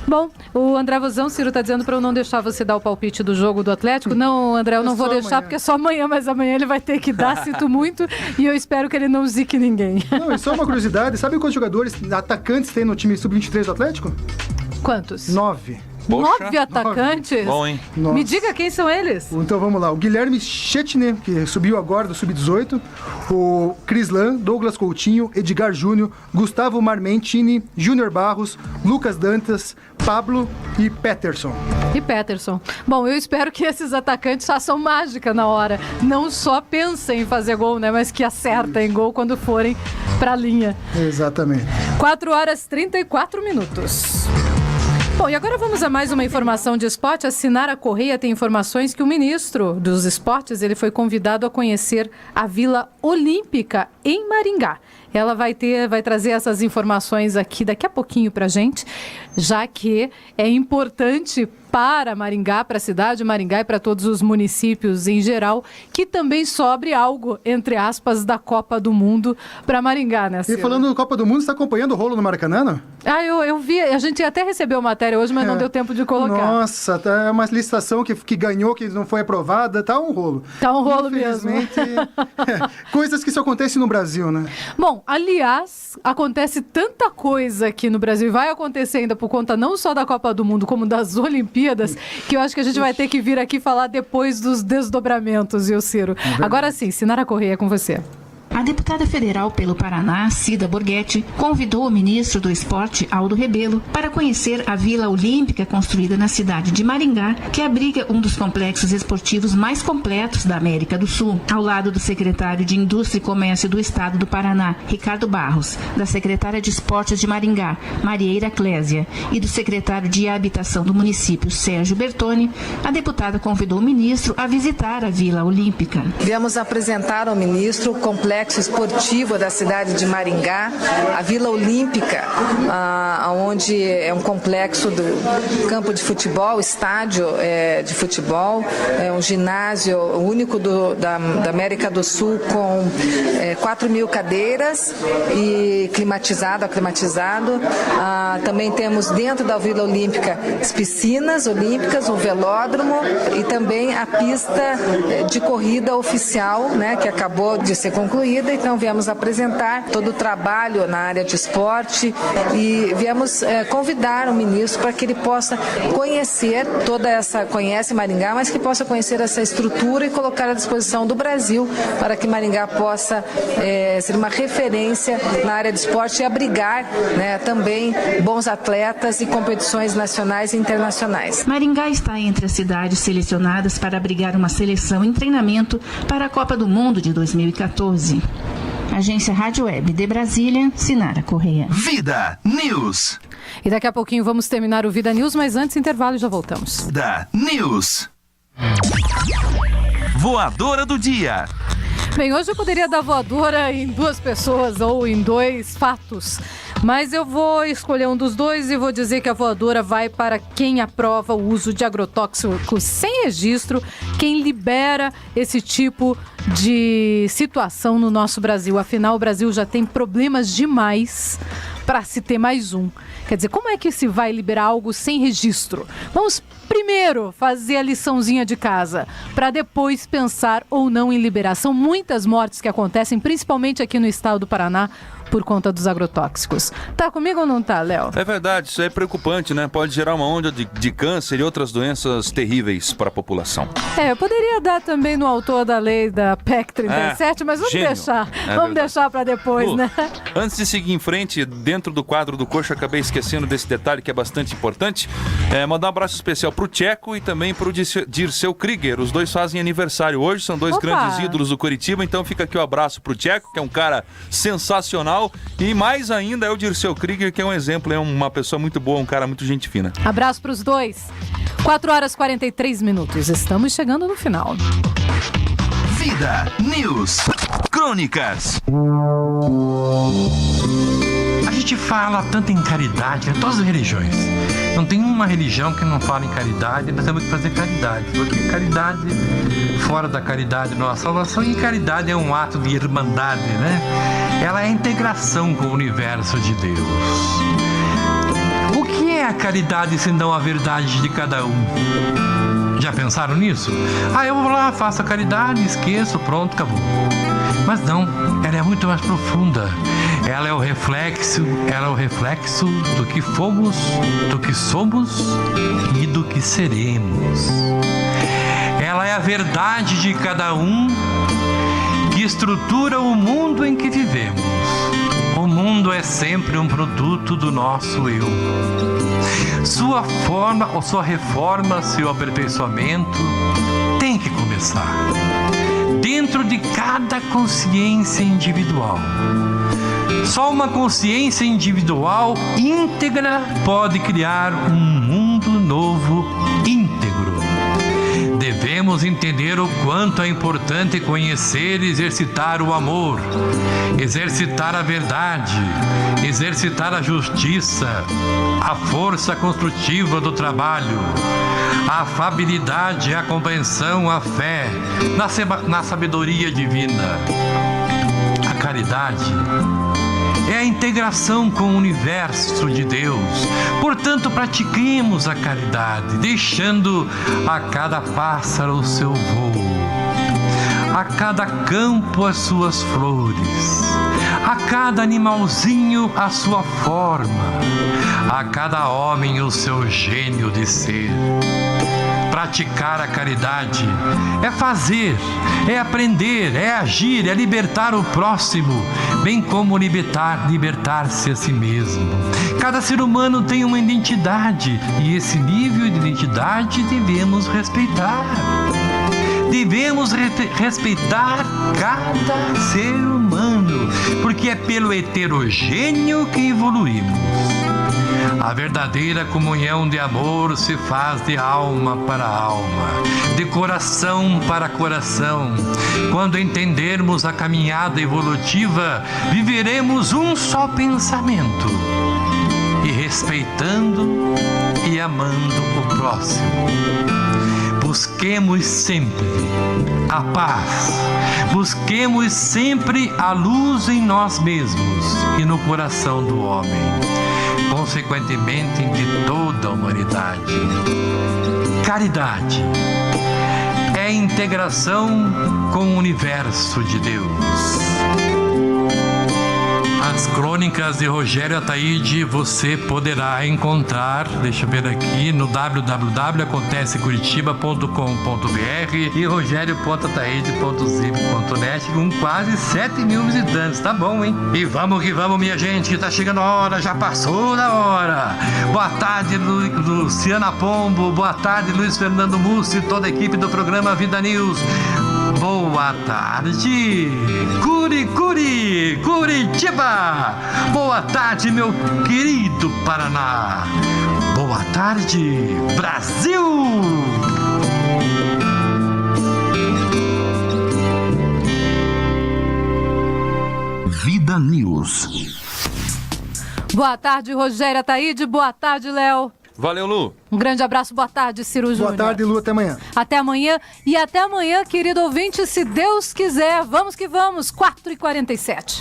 Bom, o André Vozão, Ciro está dizendo para eu não deixar você dar o palpite do jogo do Atlético. Não, André, eu não vou deixar amanhã. Porque é só amanhã, mas amanhã ele vai ter que dar, sinto muito, e eu espero que ele não zique ninguém.
Não, e só uma curiosidade, sabe quantos jogadores atacantes tem no time sub-23 do Atlético?
Quantos?
9.
Poxa,
9 atacantes?
Bom, hein?
Nossa.
Me diga quem são eles.
Então vamos lá. O Guilherme Chetner, que subiu agora do Sub-18. O Crislan, Douglas Coutinho, Edgar Júnior, Gustavo Marmentini, Júnior Barros, Lucas Dantas, Pablo e Peterson.
Bom, eu espero que esses atacantes façam mágica na hora. Não só pensem em fazer gol, né? Mas que acertem gol quando forem pra linha.
Exatamente.
4h34. Bom, e agora vamos a mais uma informação de esporte. A Sinara Correia tem informações que o ministro dos esportes ele foi convidado a conhecer a Vila Olímpica em Maringá. Ela vai trazer essas informações aqui daqui a pouquinho pra gente, já que é importante para Maringá, para a cidade de Maringá e para todos os municípios em geral, que também sobre algo, entre aspas, da Copa do Mundo para Maringá, né, Ciro?
E falando da Copa do Mundo, você está acompanhando o rolo no Maracanã, não?
Eu vi, a gente até recebeu matéria hoje, mas não deu tempo de colocar.
Nossa, é uma licitação que ganhou, que não foi aprovada, tá um rolo.
Tá um rolo mesmo.
Coisas que só acontecem no Brasil, né?
Bom, aliás, acontece tanta coisa aqui no Brasil, e vai acontecer ainda por conta não só da Copa do Mundo, como das Olimpíadas, que eu acho que a gente vai ter que vir aqui falar depois dos desdobramentos, viu, Ciro? Agora sim, Sinara Correia, com você.
A deputada federal pelo Paraná, Cida Borghetti, convidou o ministro do Esporte, Aldo Rebelo, para conhecer a Vila Olímpica construída na cidade de Maringá, que abriga um dos complexos esportivos mais completos da América do Sul, ao lado do secretário de Indústria e Comércio do Estado do Paraná, Ricardo Barros, da secretária de Esportes de Maringá, Marieira Clésia, e do secretário de Habitação do município, Sérgio Bertoni. A deputada convidou o ministro a visitar a Vila Olímpica.
Viemos apresentar ao ministro o complexo esportivo da cidade de Maringá, a Vila Olímpica, onde é um complexo do campo de futebol, estádio de futebol, é um ginásio único da América do Sul com 4.000 cadeiras e climatizado. Também temos dentro da Vila Olímpica as piscinas olímpicas, um velódromo e também a pista de corrida oficial, né, que acabou de ser concluída. Então viemos apresentar todo o trabalho na área de esporte e viemos convidar o ministro para que ele possa conhecer conhece Maringá, mas que possa conhecer essa estrutura e colocar à disposição do Brasil para que Maringá possa ser uma referência na área de esporte e abrigar, né, também bons atletas e competições nacionais e internacionais.
Maringá está entre as cidades selecionadas para abrigar uma seleção em treinamento para a Copa do Mundo de 2014. Agência Rádio Web de Brasília, Sinara Correia.
Vida News.
E daqui a pouquinho vamos terminar o Vida News, mas antes intervalo e já voltamos.
Vida News. Voadora do dia.
Bem, hoje eu poderia dar voadora em 2 pessoas ou em 2 fatos, mas eu vou escolher um dos 2 e vou dizer que a voadora vai para quem aprova o uso de agrotóxicos sem registro, quem libera esse tipo de situação no nosso Brasil. Afinal, o Brasil já tem problemas demais para se ter mais um. Quer dizer, como é que se vai liberar algo sem registro? Vamos primeiro fazer a liçãozinha de casa, para depois pensar ou não em liberar. São muitas mortes que acontecem, principalmente aqui no estado do Paraná, por conta dos agrotóxicos. Tá comigo ou não tá, Léo?
É verdade, isso é preocupante, né? Pode gerar uma onda de câncer e outras doenças terríveis para a população.
Eu poderia dar também no autor da lei da PEC 37, mas vamos deixar. Vamos deixar para depois, né?
Antes de seguir em frente, dentro do quadro do Coxa, acabei esquecendo desse detalhe que é bastante importante. Mandar um abraço especial pro Tcheco e também pro Dirceu Krieger. Os dois fazem aniversário hoje, são 2 grandes ídolos do Curitiba, então fica aqui o abraço pro Tcheco, que é um cara sensacional. E mais ainda é o Dirceu Krieger, que é um exemplo, é uma pessoa muito boa, um cara muito gente fina.
Abraço pros 2. 4h43. Estamos chegando no final.
Vida News Crônicas.
A gente fala tanto em caridade, em todas as religiões. Não tem uma religião que não fala em caridade, nós temos que fazer caridade. Porque caridade, fora da caridade, não há salvação, e caridade é um ato de irmandade, né? Ela é a integração com o universo de Deus. O que é a caridade se não a verdade de cada um? Já pensaram nisso? Eu vou lá, faço a caridade, esqueço, pronto, acabou. Mas não, ela é muito mais profunda. Ela é o reflexo do que fomos, do que somos e do que seremos. Ela é a verdade de cada um que estrutura o mundo em que vivemos. O mundo é sempre um produto do nosso eu. Sua forma ou sua reforma, seu aperfeiçoamento tem que começar dentro de cada consciência individual. Só uma consciência individual íntegra pode criar um mundo novo íntegro. Devemos entender o quanto é importante conhecer e exercitar o amor, exercitar a verdade, exercitar a justiça, a força construtiva do trabalho, a afabilidade, a compreensão, a fé, na sabedoria divina. A caridade é a integração com o universo de Deus. Portanto, pratiquemos a caridade, deixando a cada pássaro o seu voo, a cada campo as suas flores, a cada animalzinho a sua forma, a cada homem o seu gênio de ser. Praticar a caridade é fazer, é aprender, é agir, é libertar o próximo, bem como libertar-se a si mesmo. Cada ser humano tem uma identidade e esse nível de identidade devemos respeitar. Devemos respeitar cada ser humano, porque é pelo heterogêneo que evoluímos. A verdadeira comunhão de amor se faz de alma para alma, de coração para coração. Quando entendermos a caminhada evolutiva, viveremos um só pensamento, e respeitando e amando o próximo. Busquemos sempre a paz, busquemos sempre a luz em nós mesmos e no coração do homem, consequentemente de toda a humanidade. Caridade é integração com o universo de Deus. As crônicas de Rogério Ataíde você poderá encontrar, deixa eu ver aqui, no www.acontececuritiba.com.br e rogerio.ataide.zip.net com quase 7.000 visitantes. Tá bom, hein? E vamos que vamos, minha gente, tá chegando a hora, já passou da hora. Boa tarde, Luciana Pombo, boa tarde, Luiz Fernando Mussi e toda a equipe do programa Vida News. Boa tarde, Curitiba! Boa tarde, meu querido Paraná! Boa tarde, Brasil!
News.
Boa tarde, Rogério Ataíde. Boa tarde, Léo.
Valeu, Lu.
Um grande abraço. Boa tarde, Ciro Júnior.
Boa tarde, Lu. Até amanhã.
Até amanhã. E até amanhã, querido ouvinte, se Deus quiser. Vamos que vamos. 4h47.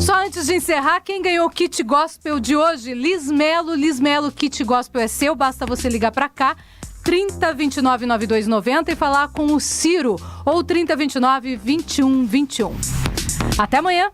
Só antes de encerrar, quem ganhou o kit gospel de hoje? Liz Melo, kit gospel é seu. Basta você ligar pra cá. 3029-9290 e falar com o Ciro. Ou 3029-2121. Até amanhã.